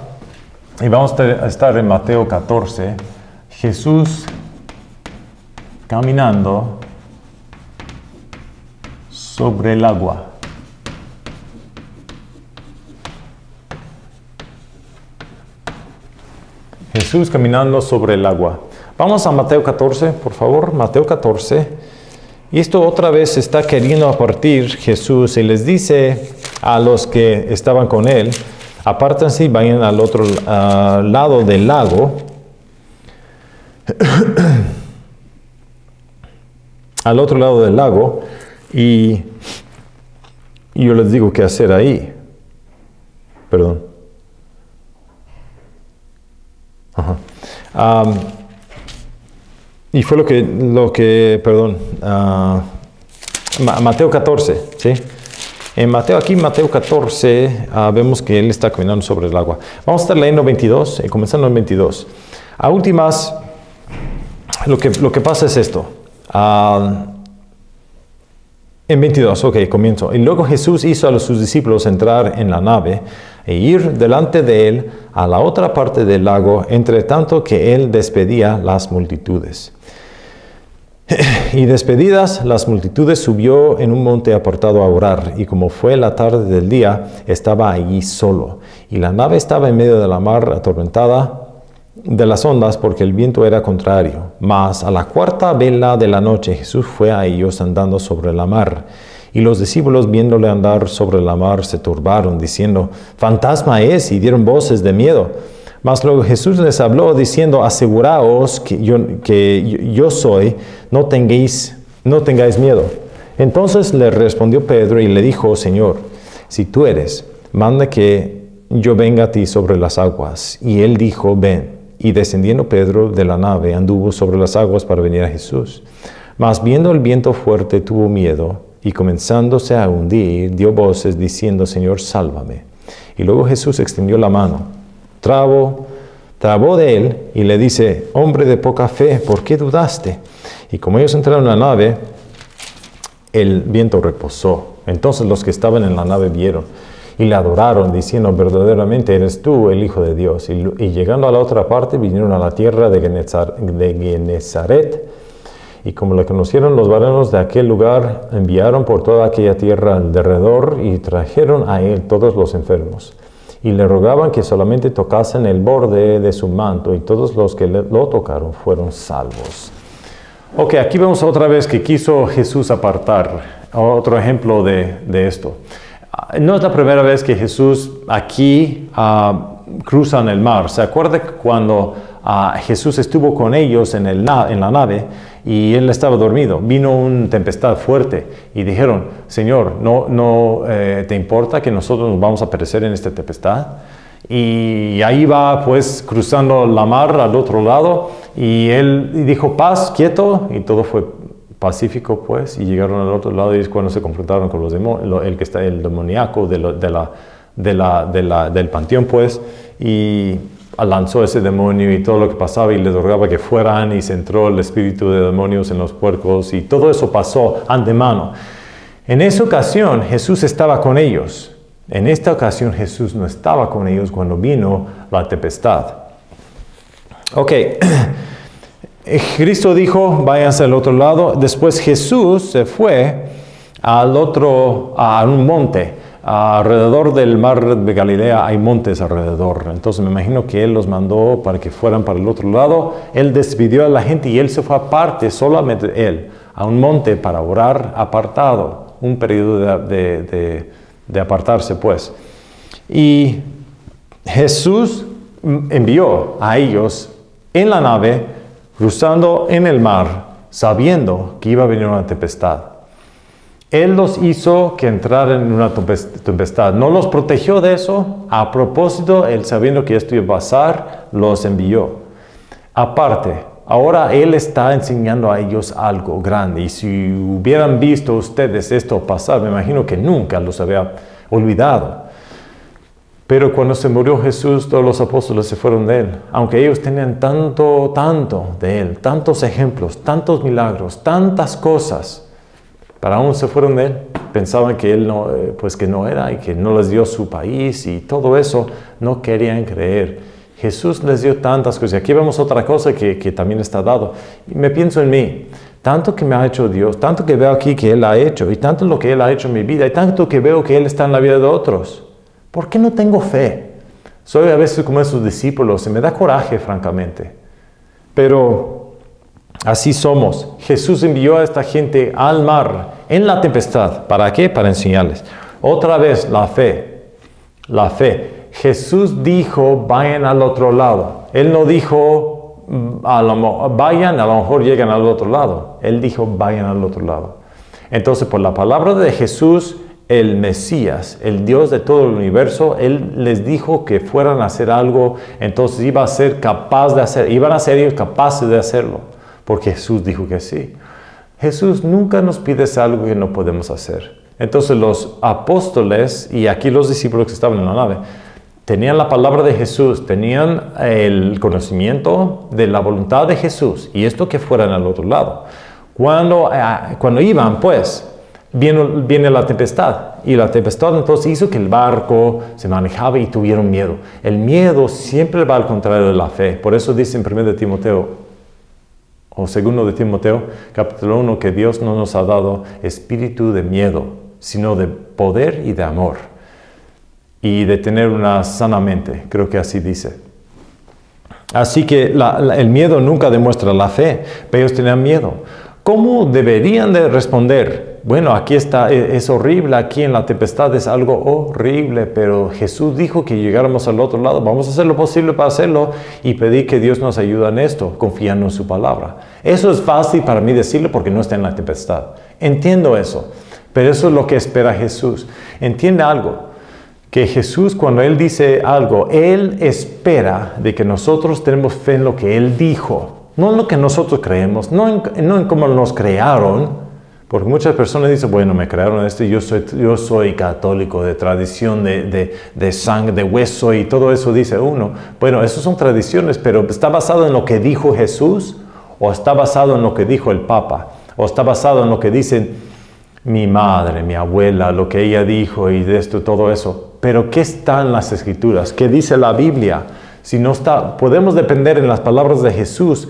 y vamos a estar en Mateo 14, Jesús caminando sobre el agua. Jesús caminando sobre el agua. Vamos a Mateo 14, por favor. Mateo 14. Y esto otra vez está queriendo partir Jesús y les dice a los que estaban con él, apártense y vayan al otro lado del lago. Al otro lado del lago, y yo les digo qué hacer ahí. Perdón. Y fue perdón, Mateo 14, ¿sí? En Mateo 14, vemos que él está caminando sobre el agua. Vamos a estar leyendo 22, comenzando en 22. A últimas, lo que pasa es esto. En 22, ok, comienzo. Y luego Jesús hizo a sus discípulos entrar en la nave e ir delante de él a la otra parte del lago, entre tanto que él despedía las multitudes. Y despedidas las multitudes, subió en un monte apartado a orar, y como fue la tarde del día, estaba allí solo. Y la nave estaba en medio de la mar atormentada de las ondas, porque el viento era contrario. Mas a la cuarta vela de la noche Jesús fue a ellos andando sobre la mar. Y los discípulos, viéndole andar sobre la mar, se turbaron, diciendo, «Fantasma es», y dieron voces de miedo. Mas luego Jesús les habló, diciendo, «Aseguraos que yo soy, no tengáis miedo». Entonces le respondió Pedro y le dijo, «Señor, si tú eres, manda que yo venga a ti sobre las aguas». Y él dijo, «Ven». Y descendiendo Pedro de la nave, anduvo sobre las aguas para venir a Jesús. Mas viendo el viento fuerte, tuvo miedo, y comenzándose a hundir, dio voces, diciendo, «Señor, sálvame». Y luego Jesús extendió la mano, trabó de él, y le dice, «Hombre de poca fe, ¿por qué dudaste?». Y como ellos entraron en la nave, el viento reposó. Entonces los que estaban en la nave vieron, y le adoraron, diciendo, «Verdaderamente eres tú el Hijo de Dios». Y llegando a la otra parte, vinieron a la tierra de Genezaret. Y como le conocieron los varones de aquel lugar, enviaron por toda aquella tierra alrededor, y trajeron a él todos los enfermos. Y le rogaban que solamente tocasen el borde de su manto, y todos los que lo tocaron fueron salvos. Ok, aquí vemos otra vez que quiso Jesús apartar. Otro ejemplo de esto. No es la primera vez que Jesús aquí cruza en el mar. ¿Se acuerda cuando Jesús estuvo con ellos en la nave y él estaba dormido? Vino una tempestad fuerte y dijeron, «Señor, ¿no te importa que nosotros nos vamos a perecer en esta tempestad?». Y ahí va pues cruzando la mar al otro lado y él dijo, «Paz, quieto», y todo fue pacífico pues, y llegaron al otro lado y es cuando se confrontaron con los demonios, el demoníaco del panteón pues, y lanzó ese demonio y todo lo que pasaba y les rogaba que fueran, y se entró el espíritu de demonios en los puercos y todo eso pasó antemano. En esa ocasión Jesús estaba con ellos. En esta ocasión Jesús no estaba con ellos cuando vino la tempestad. Ok. Cristo dijo, váyanse al otro lado. Después Jesús se fue a un monte. Alrededor del mar de Galilea hay montes alrededor. Entonces me imagino que Él los mandó para que fueran para el otro lado. Él despidió a la gente y Él se fue aparte, solamente Él, a un monte para orar apartado. Un periodo de apartarse pues. Y Jesús envió a ellos en la nave, cruzando en el mar, sabiendo que iba a venir una tempestad. Él los hizo que entraran en una tempestad. No los protegió de eso. A propósito, Él sabiendo que esto iba a pasar, los envió. Aparte, ahora Él está enseñando a ellos algo grande. Y si hubieran visto ustedes esto pasar, me imagino que nunca los había olvidado. Pero cuando se murió Jesús, todos los apóstoles se fueron de Él. Aunque ellos tenían tanto de Él, tantos ejemplos, tantos milagros, tantas cosas, pero aún se fueron de Él. Pensaban que Él que no era y que no les dio su país y todo eso. No querían creer. Jesús les dio tantas cosas. Aquí vemos otra cosa que también está dado. Y me pienso en mí. Tanto que me ha hecho Dios, tanto que veo aquí que Él ha hecho, y tanto lo que Él ha hecho en mi vida, y tanto que veo que Él está en la vida de otros. ¿Por qué no tengo fe? Soy a veces como esos discípulos y me da coraje, francamente. Pero Así somos. Jesús envió a esta gente al mar en la tempestad. ¿Para qué? Para enseñarles. Otra vez, la fe. La fe. Jesús dijo, vayan al otro lado. Él no dijo, vayan, a lo mejor llegan al otro lado. Él dijo, vayan al otro lado. Entonces, por la palabra de Jesús, el Mesías, el Dios de todo el universo, Él les dijo que fueran a hacer algo, entonces iba a ser capaz de hacer, iban a ser ellos capaces de hacerlo, porque Jesús dijo que sí. Jesús nunca nos pide algo que no podemos hacer. Entonces los apóstoles, y aquí los discípulos que estaban en la nave, tenían la palabra de Jesús, tenían el conocimiento de la voluntad de Jesús, y esto que fueran al otro lado. Cuando iban, pues, viene la tempestad, y la tempestad entonces hizo que el barco se manejaba y tuvieron miedo. El miedo siempre va al contrario de la fe. Por eso dice en 1 de Timoteo, o 2 de Timoteo, capítulo 1, que Dios no nos ha dado espíritu de miedo, sino de poder y de amor, y de tener una sana mente. Creo que así dice. Así que el miedo nunca demuestra la fe, pero ellos tenían miedo. ¿Cómo deberían de responder? Bueno, aquí está, es horrible, aquí en la tempestad es algo horrible, pero Jesús dijo que llegáramos al otro lado. Vamos a hacer lo posible para hacerlo y pedir que Dios nos ayude en esto, confiando en su palabra. Eso es fácil para mí decirlo porque no está en la tempestad. Entiendo eso, pero eso es lo que espera Jesús. Entiende algo, que Jesús, cuando Él dice algo, Él espera de que nosotros tenemos fe en lo que Él dijo. No en lo que nosotros creemos, no en cómo nos crearon, porque muchas personas dicen, bueno, me crearon esto y yo soy católico de tradición, de sangre, de hueso y todo eso dice uno. Bueno, esas son tradiciones, pero ¿está basado en lo que dijo Jesús? ¿O está basado en lo que dijo el Papa? ¿O está basado en lo que dicen mi madre, mi abuela, lo que ella dijo y de esto, todo eso? Pero ¿qué está en las Escrituras? ¿Qué dice la Biblia? Si no está, podemos depender en las palabras de Jesús,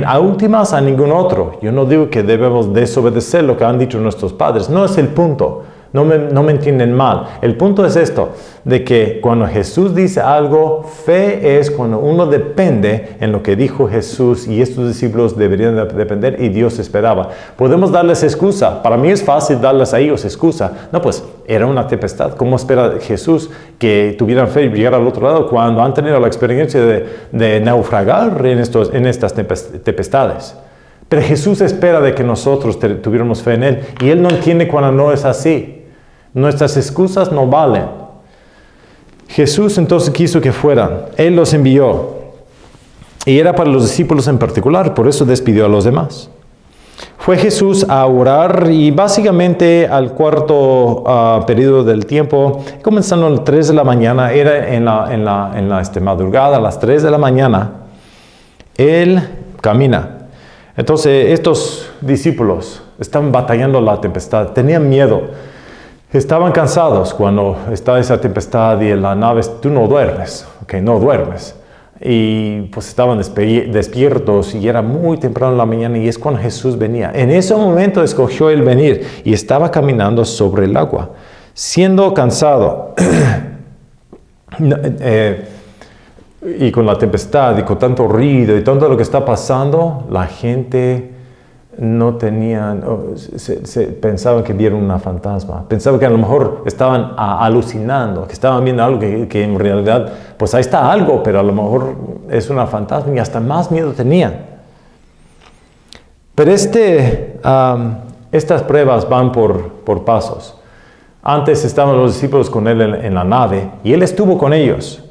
a últimas a ningún otro. Yo no digo que debemos desobedecer lo que han dicho nuestros padres, no es el punto, no me entienden mal. El punto es esto, de que cuando Jesús dice algo, fe es cuando uno depende en lo que dijo Jesús y estos discípulos deberían depender y Dios esperaba. Podemos darles excusa, para mí es fácil darles a ellos excusa. No, pues era una tempestad. ¿Cómo espera Jesús que tuvieran fe y llegar al otro lado cuando han tenido la experiencia de naufragar en estas tempestades? Pero Jesús espera de que nosotros tuviéramos fe en Él y Él no entiende cuando no es así. Nuestras excusas no valen. Jesús entonces quiso que fueran. Él los envió. Y era para los discípulos en particular, por eso despidió a los demás. Fue Jesús a orar y básicamente al cuarto periodo del tiempo, comenzando a las 3 de la mañana, era en la madrugada, a las 3 de la mañana, Él camina. Entonces estos discípulos estaban batallando la tempestad, tenían miedo. Estaban cansados cuando está esa tempestad y en la nave tú no duermes, ¿okay? No duermes. Y pues estaban despiertos y era muy temprano en la mañana y es cuando Jesús venía. En ese momento escogió Él venir y estaba caminando sobre el agua, siendo cansado. Y con la tempestad y con tanto ruido y todo lo que está pasando, la gente no tenían, pensaban que vieron una fantasma, pensaban que a lo mejor estaban alucinando, que estaban viendo algo que en realidad, pues ahí está algo, pero a lo mejor es una fantasma y hasta más miedo tenían. Pero estas pruebas van por pasos. Antes estaban los discípulos con Él en la nave y Él estuvo con ellos,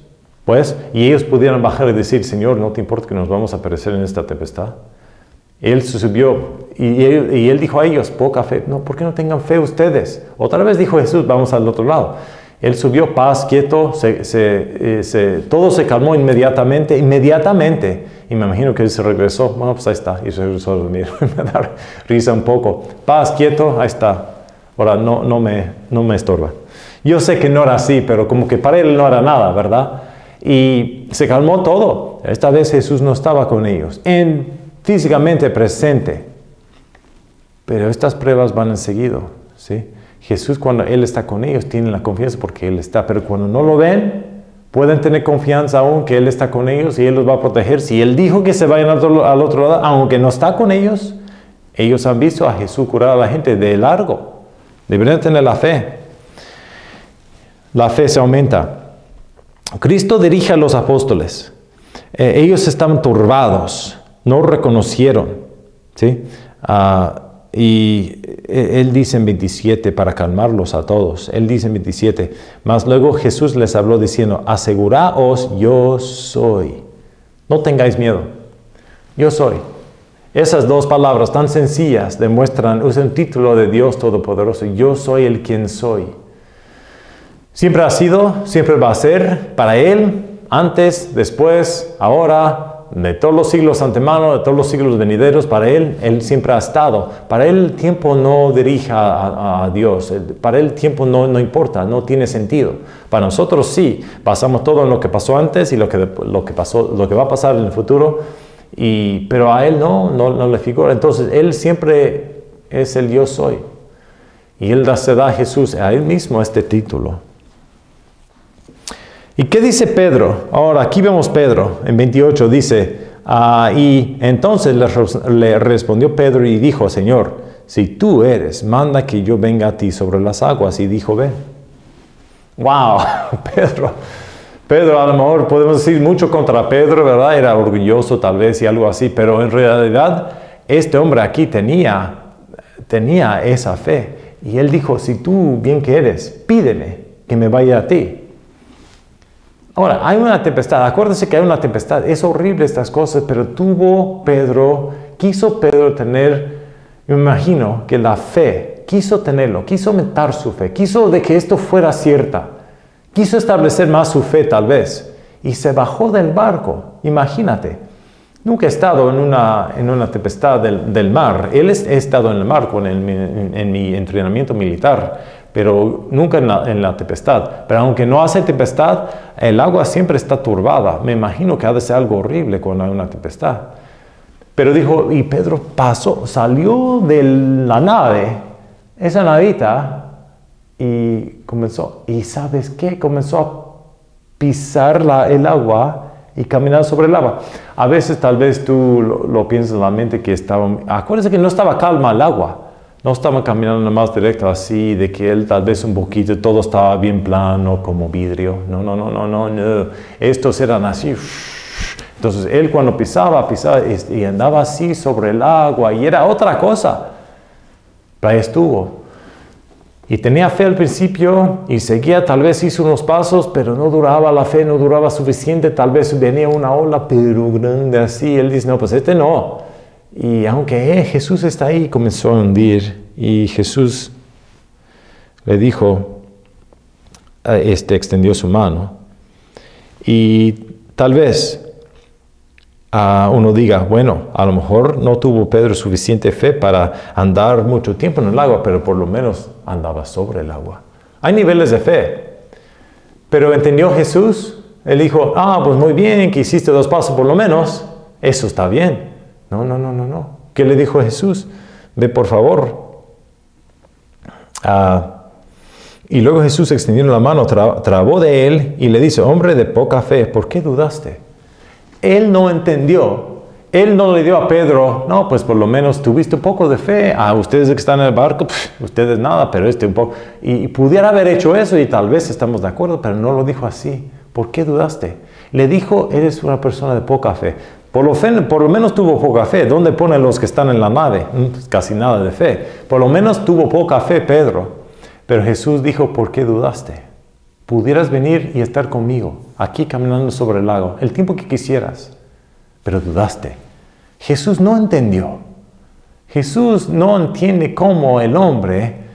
pues, y ellos pudieron bajar y decir, Señor, ¿no te importa que nos vamos a perecer en esta tempestad? Él se subió y él dijo a ellos, poca fe. No, ¿por qué no tengan fe ustedes? Otra vez dijo Jesús, vamos al otro lado. Él subió, paz, quieto, todo se calmó inmediatamente. Y me imagino que él se regresó. Bueno, pues ahí está. Y se regresó a dormir. Me da risa un poco. Paz, quieto, ahí está. Ahora no me estorba. Yo sé que no era así, pero como que para él no era nada, ¿verdad? Y se calmó todo. Esta vez Jesús no estaba con ellos. Físicamente presente, pero estas pruebas van enseguida, ¿sí? Jesús, cuando Él está con ellos, tienen la confianza porque Él está, pero cuando no lo ven, Pueden tener confianza aún que Él está con ellos y Él los va a proteger. Si Él dijo que se vayan al otro lado, aunque no está con ellos, ellos han visto a Jesús curar a la gente de largo. Deberían tener la fe. La fe se aumenta. Cristo dirige a los apóstoles. Ellos estaban turbados, no reconocieron, ¿sí? Y Él dice en 27, para calmarlos a todos, Él dice en 27, mas luego Jesús les habló diciendo, aseguraos, yo soy. No tengáis miedo, yo soy. Esas dos palabras tan sencillas demuestran, es un título de Dios Todopoderoso, yo soy el quien soy. Siempre ha sido, siempre va a ser para Él, antes, después, ahora, de todos los siglos antemano, de todos los siglos venideros, para Él siempre ha estado. Para Él el tiempo no dirige a Dios, para Él el tiempo no importa, no tiene sentido. Para nosotros sí, basamos todo en lo que pasó antes y lo que va a pasar en el futuro, pero a Él no le figura. Entonces Él siempre es el yo soy. Y Él se da a Jesús, a Él mismo este título. ¿Y qué dice Pedro? Ahora, aquí vemos Pedro, en 28, dice, y entonces le respondió Pedro y dijo, Señor, si tú eres, manda que yo venga a ti sobre las aguas. Y dijo, ven. ¡Wow! Pedro, a lo mejor podemos decir mucho contra Pedro, ¿verdad? Era orgulloso tal vez y algo así, pero en realidad este hombre aquí tenía esa fe. Y él dijo, si tú bien que eres, pídeme que me vaya a ti. Ahora, hay una tempestad, acuérdense que hay una tempestad, es horrible estas cosas, pero quiso Pedro tener, me imagino que la fe, quiso tenerlo, quiso aumentar su fe, quiso de que esto fuera cierta, quiso establecer más su fe tal vez, y se bajó del barco, imagínate. Nunca he estado en una tempestad del mar, he estado en el mar en mi entrenamiento militar, pero nunca en la tempestad. Pero aunque no hace tempestad, el agua siempre está turbada. Me imagino que ha de ser algo horrible cuando hay una tempestad. Pero dijo, y Pedro salió de la nave, esa navita, y comenzó. ¿Y sabes qué? Comenzó a pisar el agua y caminar sobre el agua. A veces tal vez tú lo piensas en la mente que acuérdense que no estaba calma el agua. No estaba caminando más directo así, de que él tal vez un poquito, todo estaba bien plano como vidrio. No. Estos eran así. Entonces él cuando pisaba y andaba así sobre el agua y era otra cosa. Pero ahí estuvo. Y tenía fe al principio y seguía, tal vez hizo unos pasos, pero no duraba la fe, no duraba suficiente. Tal vez venía una ola, pero grande así. Él dice, no, pues no. Y aunque Jesús está ahí, comenzó a hundir. Y Jesús le dijo, extendió su mano. Y tal vez uno diga, bueno, a lo mejor no tuvo Pedro suficiente fe para andar mucho tiempo en el agua, pero por lo menos andaba sobre el agua. Hay niveles de fe. Pero entendió Jesús. Él dijo, pues muy bien, que hiciste 2 pasos por lo menos. Eso está bien. No. ¿Qué le dijo Jesús? Ve por favor. Y luego Jesús extendiendo la mano, trabó de él y le dice, hombre de poca fe, ¿por qué dudaste? Él no entendió. Él no le dio a Pedro, no, pues por lo menos tuviste un poco de fe. Ustedes que están en el barco, ustedes nada, pero un poco. Y pudiera haber hecho eso y tal vez estamos de acuerdo, pero no lo dijo así. ¿Por qué dudaste? Le dijo, eres una persona de poca fe. Por lo menos tuvo poca fe. ¿Dónde ponen los que están en la nave? Casi nada de fe. Por lo menos tuvo poca fe Pedro. Pero Jesús dijo, ¿por qué dudaste? Pudieras venir y estar conmigo, aquí caminando sobre el lago, el tiempo que quisieras. Pero dudaste. Jesús no entendió. Jesús no entiende cómo el hombre,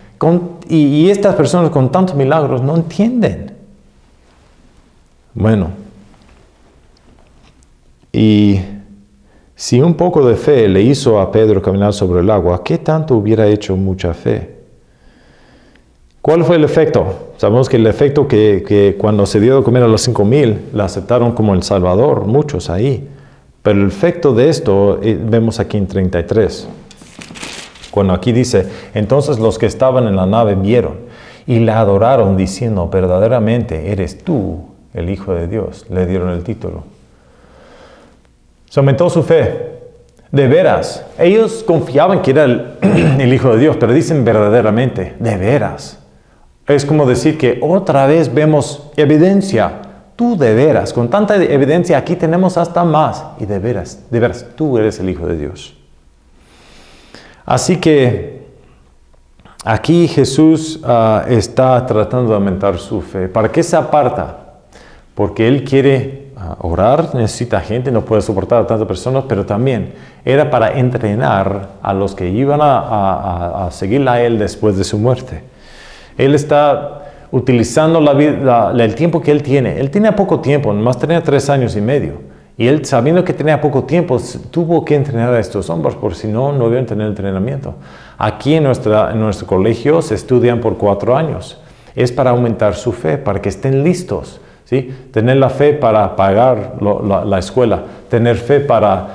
y estas personas con tantos milagros, no entienden. Bueno. Y si un poco de fe le hizo a Pedro caminar sobre el agua, ¿qué tanto hubiera hecho mucha fe? ¿Cuál fue el efecto? Sabemos que el efecto que cuando se dio de comer a los 5,000, la aceptaron como el Salvador, muchos ahí. Pero el efecto de esto vemos aquí en 33. Cuando aquí dice, entonces los que estaban en la nave vieron y la adoraron diciendo, verdaderamente eres tú el Hijo de Dios. Le dieron el título. Se aumentó su fe. De veras. Ellos confiaban que era el Hijo de Dios, pero dicen verdaderamente, de veras. Es como decir que otra vez vemos evidencia. Tú de veras, con tanta evidencia aquí tenemos hasta más. Y de veras, tú eres el Hijo de Dios. Así que aquí Jesús está tratando de aumentar su fe. ¿Para qué se aparta? Porque Él quiere orar, necesita gente, no puede soportar a tantas personas, pero también era para entrenar a los que iban a seguirla a Él después de su muerte. Él está utilizando el tiempo que Él tiene. Él tenía poco tiempo, nomás tenía 3 años y medio. Y Él, sabiendo que tenía poco tiempo, tuvo que entrenar a estos hombres, porque si no, no iban a tener entrenamiento. Aquí en nuestro colegio se estudian por 4 años. Es para aumentar su fe, para que estén listos. ¿Sí? Tener la fe para pagar la escuela, tener fe para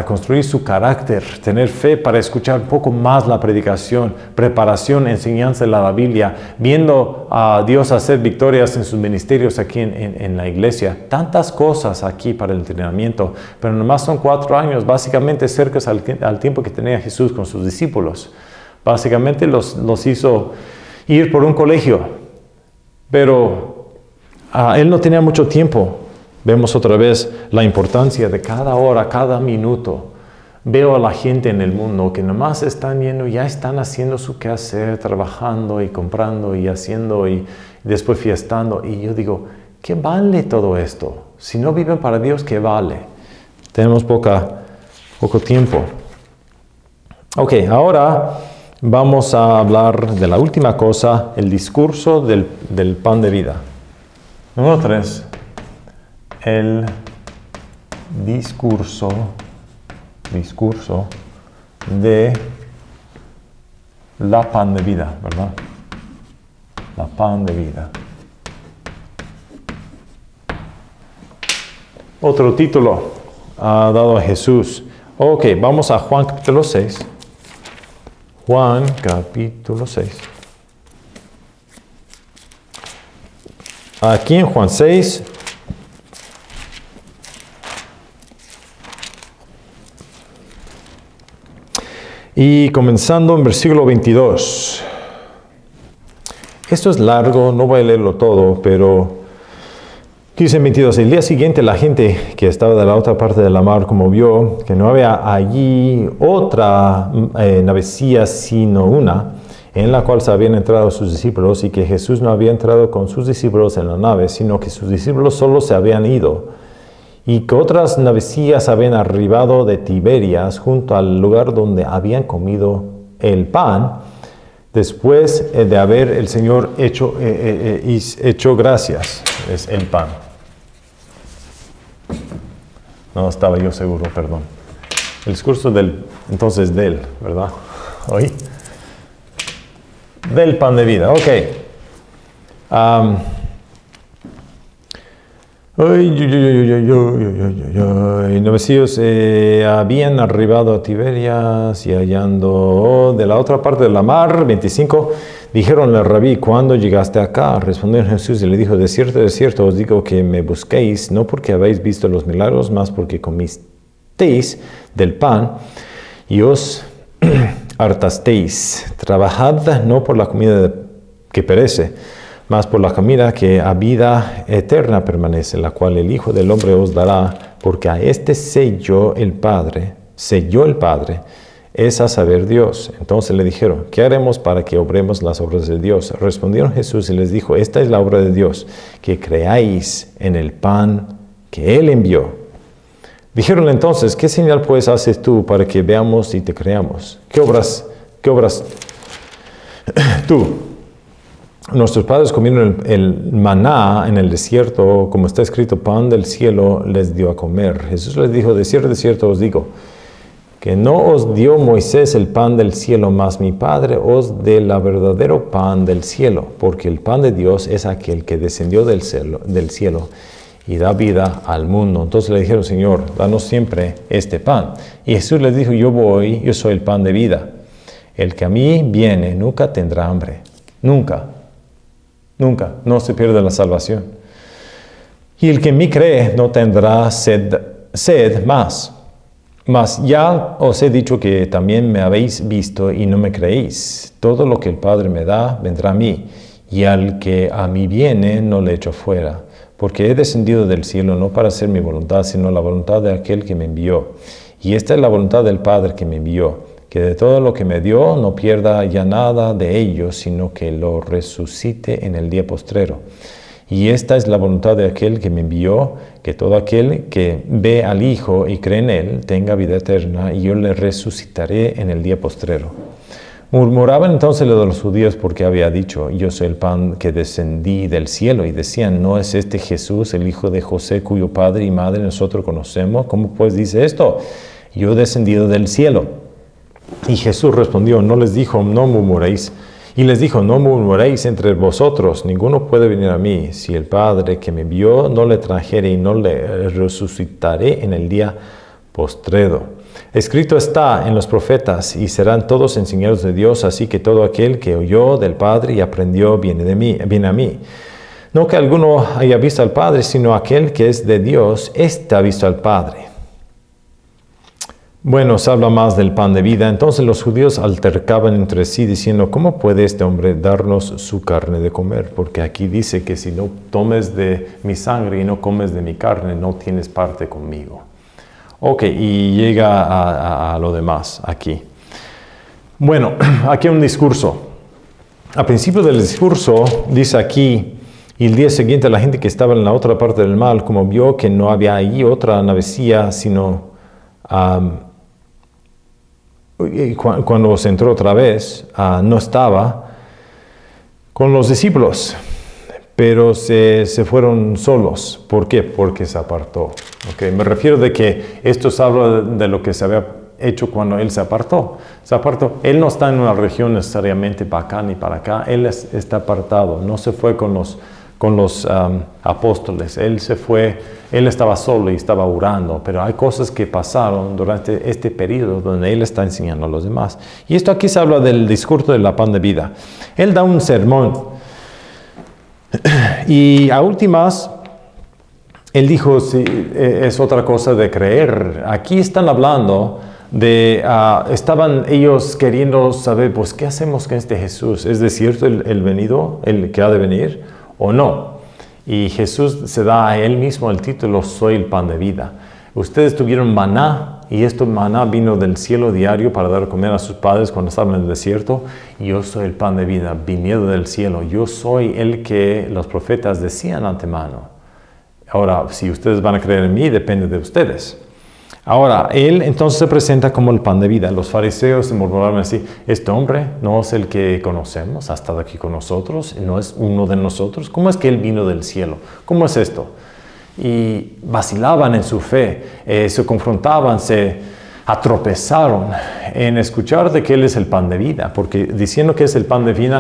construir su carácter, tener fe para escuchar un poco más la predicación, preparación, enseñanza de la Biblia, viendo a Dios hacer victorias en sus ministerios aquí en la iglesia. Tantas cosas aquí para el entrenamiento, pero nomás son 4 años, básicamente cerca al tiempo que tenía Jesús con sus discípulos. Básicamente los hizo ir por un colegio. Pero Él no tenía mucho tiempo. Vemos otra vez la importancia de cada hora, cada minuto. Veo a la gente en el mundo que nomás están yendo, ya están haciendo su quehacer, trabajando y comprando y haciendo y después fiestando. Y yo digo, ¿qué vale todo esto? Si no viven para Dios, ¿qué vale? Tenemos poco tiempo. Ok, ahora vamos a hablar de la última cosa, el discurso del pan de vida. Número 3. El discurso de la pan de vida, ¿verdad? La pan de vida. Otro título ha dado a Jesús. Ok, vamos a Juan capítulo 6. Juan capítulo 6. Aquí en Juan 6, y comenzando en versículo 22. Esto es largo, no voy a leerlo todo, pero dice en 22, el día siguiente la gente que estaba de la otra parte de la mar, como vio que no había allí otra navecilla sino una, en la cual se habían entrado sus discípulos, y que Jesús no había entrado con sus discípulos en la nave, sino que sus discípulos solo se habían ido, y que otras navecillas habían arribado de Tiberias junto al lugar donde habían comido el pan, después de haber el Señor hecho gracias. Es el pan. No estaba yo seguro, perdón. El discurso entonces del, ¿verdad? ¿Oí? Del pan de vida, ok. Navecillos habían arribado a Tiberias y hallando de la otra parte de la mar, 25, dijeronle al rabí, ¿cuándo llegaste acá? Respondió Jesús y le dijo, de cierto os digo que me busquéis, no porque habéis visto los milagros, más porque comisteis del pan y os hartasteis. Trabajad no por la comida que perece, mas por la comida que a vida eterna permanece, la cual el Hijo del Hombre os dará, porque a este selló el Padre, es a saber Dios. Entonces le dijeron, ¿qué haremos para que obremos las obras de Dios? Respondieron Jesús y les dijo, esta es la obra de Dios, que creáis en el pan que Él envió. Dijeron entonces, ¿qué señal pues haces tú para que veamos y te creamos? ¿Qué obras tú? Nuestros padres comieron el maná en el desierto, como está escrito, pan del cielo les dio a comer. Jesús les dijo, de cierto os digo, que no os dio Moisés el pan del cielo, mas mi Padre os dé el verdadero pan del cielo, porque el pan de Dios es aquel que descendió del cielo y da vida al mundo. Entonces le dijeron, Señor, danos siempre este pan. Y Jesús les dijo, yo soy el pan de vida. El que a mí viene nunca tendrá hambre, nunca. Nunca, no se pierde la salvación. Y el que en mí cree no tendrá sed más. Mas ya os he dicho que también me habéis visto y no me creéis. Todo lo que el Padre me da, vendrá a mí, y al que a mí viene, no le echo fuera. Porque he descendido del cielo no para hacer mi voluntad, sino la voluntad de aquel que me envió. Y esta es la voluntad del Padre que me envió, que de todo lo que me dio no pierda ya nada de ello, sino que lo resucite en el día postrero. Y esta es la voluntad de aquel que me envió, que todo aquel que ve al Hijo y cree en Él tenga vida eterna, y yo le resucitaré en el día postrero. Murmuraban entonces los judíos porque había dicho, yo soy el pan que descendí del cielo, y decían, ¿no es este Jesús, el hijo de José, cuyo padre y madre nosotros conocemos? ¿Cómo pues dice esto? Yo he descendido del cielo. Y Jesús respondió, no les dijo, no murmuréis. Y les dijo, no murmuréis entre vosotros, ninguno puede venir a mí, si el Padre que me envió no le trajere y no le resucitaré en el día postrero. Escrito está en los profetas, y serán todos enseñados de Dios, así que todo aquel que oyó del Padre y aprendió viene a mí. No que alguno haya visto al Padre, sino aquel que es de Dios, éste ha visto al Padre. Bueno, se habla más del pan de vida. Entonces los judíos altercaban entre sí diciendo, ¿cómo puede este hombre darnos su carne de comer? Porque aquí dice que si no tomes de mi sangre y no comes de mi carne, no tienes parte conmigo. Ok, y llega a lo demás aquí. Bueno, aquí un discurso. Al principio del discurso dice aquí, y el día siguiente la gente que estaba en la otra parte del mar, como vio que no había allí otra navecilla, sino cuando se entró otra vez, no estaba con los discípulos, pero se fueron solos. ¿Por qué? Porque se apartó. Okay. Me refiero de que esto se habla de lo que se había hecho cuando Él se apartó. Él no está en una región necesariamente para acá ni para acá. Él está apartado. No se fue con los apóstoles. Él se fue, Él estaba solo y estaba orando, pero hay cosas que pasaron durante este periodo donde Él está enseñando a los demás. Y esto aquí se habla del discurso de la pan de vida. Él da un sermón y a últimas, Él dijo, sí, es otra cosa de creer. Aquí están hablando de, estaban ellos queriendo saber, pues, ¿qué hacemos con este Jesús? ¿Es de cierto el venido, el que ha de venir, o no? Y Jesús se da a Él mismo el título, soy el pan de vida. Ustedes tuvieron maná, y este maná vino del cielo diario para dar a comer a sus padres cuando estaban en el desierto. Y yo soy el pan de vida, viniendo del cielo. Yo soy el que los profetas decían antemano. Ahora, si ustedes van a creer en mí, depende de ustedes. Ahora, Él entonces se presenta como el pan de vida. Los fariseos se murmuraron así, este hombre no es el que conocemos, ha estado aquí con nosotros, no es uno de nosotros. ¿Cómo es que Él vino del cielo? ¿Cómo es esto? Y vacilaban en su fe, se confrontaban, se atropezaron en escuchar de que Él es el pan de vida, porque diciendo que es el pan de vida,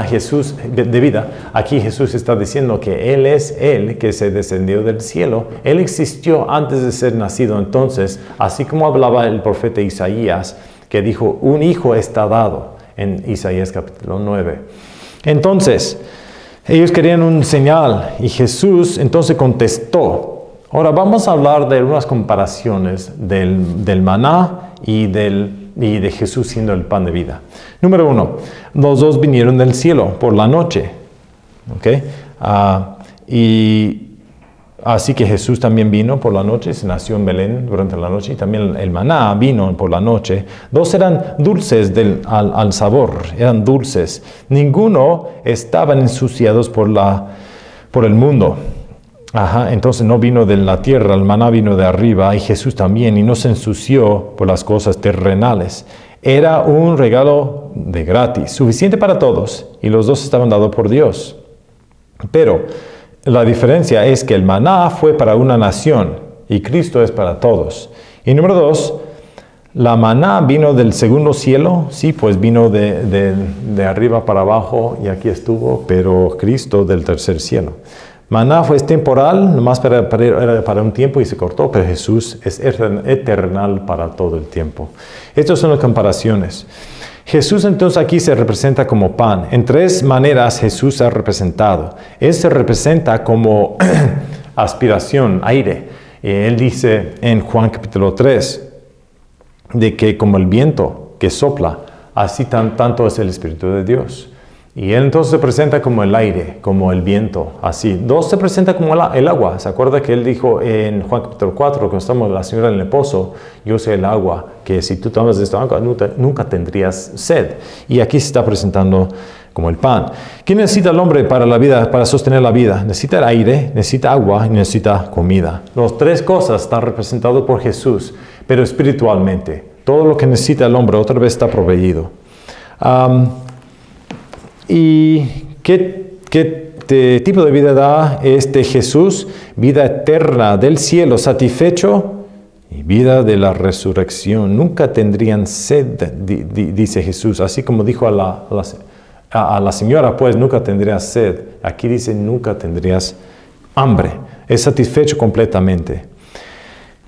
aquí Jesús está diciendo que Él es el que se descendió del cielo. Él existió antes de ser nacido. Entonces, así como hablaba el profeta Isaías, que dijo, un hijo está dado, en Isaías capítulo 9. Entonces, ellos querían un señal, y Jesús entonces contestó. Ahora vamos a hablar de unas comparaciones del maná y de Jesús siendo el pan de vida. Número 1, los dos vinieron del cielo por la noche. ¿Okay? Y así que Jesús también vino por la noche, se nació en Belén durante la noche, y también el maná vino por la noche. Dos eran dulces al sabor, eran dulces. Ninguno estaban ensuciados por el mundo. Entonces no vino de la tierra, el maná vino de arriba, y Jesús también, y no se ensució por las cosas terrenales. Era un regalo de gratis, suficiente para todos, y los dos estaban dados por Dios. Pero la diferencia es que el maná fue para una nación, y Cristo es para todos. Y número 2, la maná vino del segundo cielo, sí, pues vino de arriba para abajo, y aquí estuvo, pero Cristo del tercer cielo. Maná fue temporal, nomás era para un tiempo y se cortó, pero Jesús es eternal para todo el tiempo. Estas son las comparaciones. Jesús entonces aquí se representa como pan. En tres maneras Jesús se ha representado. Él se representa como aspiración, aire. Él dice en Juan capítulo 3, de que como el viento que sopla, así tanto es el Espíritu de Dios. Y Él entonces se presenta como el aire, como el viento, así. Dos, se presenta como el agua. ¿Se acuerda que Él dijo en Juan capítulo 4, cuando estamos la señora en el pozo, yo soy el agua, que si tú tomas de esta agua nunca tendrías sed? Y aquí se está presentando como el pan. ¿Qué necesita el hombre para la vida, para sostener la vida? Necesita el aire, necesita agua y necesita comida. Las tres cosas están representadas por Jesús, pero espiritualmente. Todo lo que necesita el hombre otra vez está proveído. ¿Y qué tipo de vida da este Jesús? Vida eterna del cielo, satisfecho, y vida de la resurrección. Nunca tendrían sed, dice Jesús. Así como dijo a la señora, pues nunca tendrías sed. Aquí dice, nunca tendrías hambre. Es satisfecho completamente.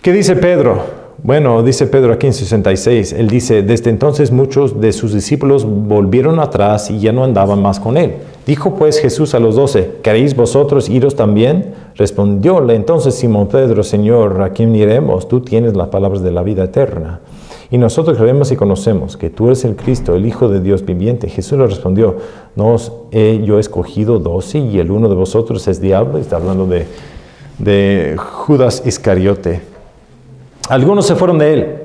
¿Qué dice Pedro? Bueno, dice Pedro aquí en 66, él dice, desde entonces muchos de sus discípulos volvieron atrás y ya no andaban más con él. Dijo pues Jesús a los 12, ¿queréis vosotros iros también? Respondióle entonces Simón Pedro, Señor, ¿a quién iremos? Tú tienes las palabras de la vida eterna. Y nosotros creemos y conocemos que tú eres el Cristo, el Hijo de Dios viviente. Jesús le respondió, no os he yo escogido 12 y el uno de vosotros es diablo. Está hablando de Judas Iscariote. Algunos se fueron de él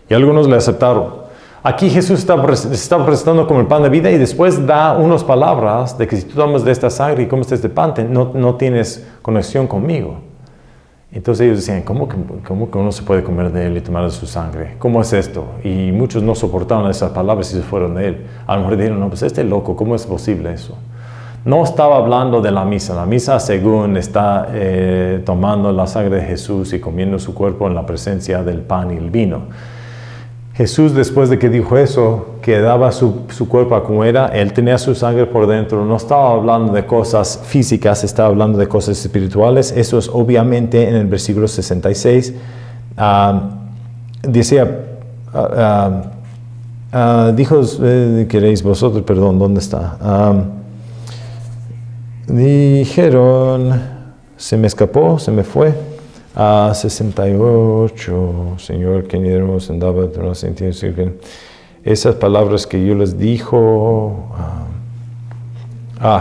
y algunos le aceptaron. Aquí Jesús se está presentando como el pan de vida y después da unas palabras de que si tú tomas de esta sangre y comes de este pan, no tienes conexión conmigo. Entonces ellos decían, ¿cómo que uno se puede comer de él y tomar de su sangre? ¿Cómo es esto? Y muchos no soportaron esas palabras y se fueron de él. A lo mejor dijeron, no, pues este loco, ¿cómo es posible eso? No estaba hablando de la misa. La misa, según está tomando la sangre de Jesús y comiendo su cuerpo en la presencia del pan y el vino. Jesús, después de que dijo eso, que daba su cuerpo como era, Él tenía su sangre por dentro. No estaba hablando de cosas físicas, estaba hablando de cosas espirituales. Eso es obviamente en el versículo 66. Decía, dijo, queréis vosotros, perdón, ¿dónde está? Dijeron, se me escapó, se me fue. 68, Señor, que ni debemos andaba, esas palabras que yo les dijo.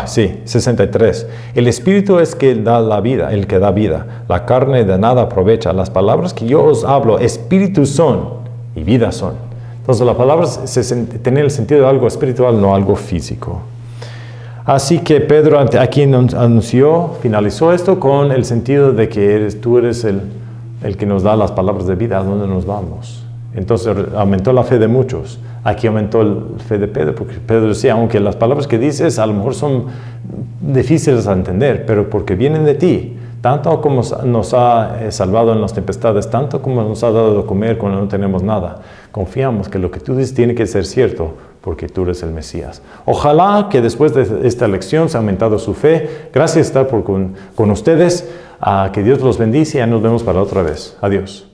Sí, 63. El Espíritu es que da la vida, el que da vida. La carne de nada aprovecha. Las palabras que yo os hablo, espíritu son y vida son. Entonces las palabras tienen el sentido de algo espiritual, no algo físico. Así que Pedro aquí finalizó esto con el sentido de que tú eres el que nos da las palabras de vida, ¿a dónde nos vamos? Entonces aumentó la fe de muchos. Aquí aumentó la fe de Pedro, porque Pedro decía, aunque las palabras que dices a lo mejor son difíciles a entender, pero porque vienen de ti, tanto como nos ha salvado en las tempestades, tanto como nos ha dado de comer cuando no tenemos nada, confiamos que lo que tú dices tiene que ser cierto, porque tú eres el Mesías. Ojalá que después de esta lección se ha aumentado su fe. Gracias por estar con ustedes. Que Dios los bendice y ya nos vemos para otra vez. Adiós.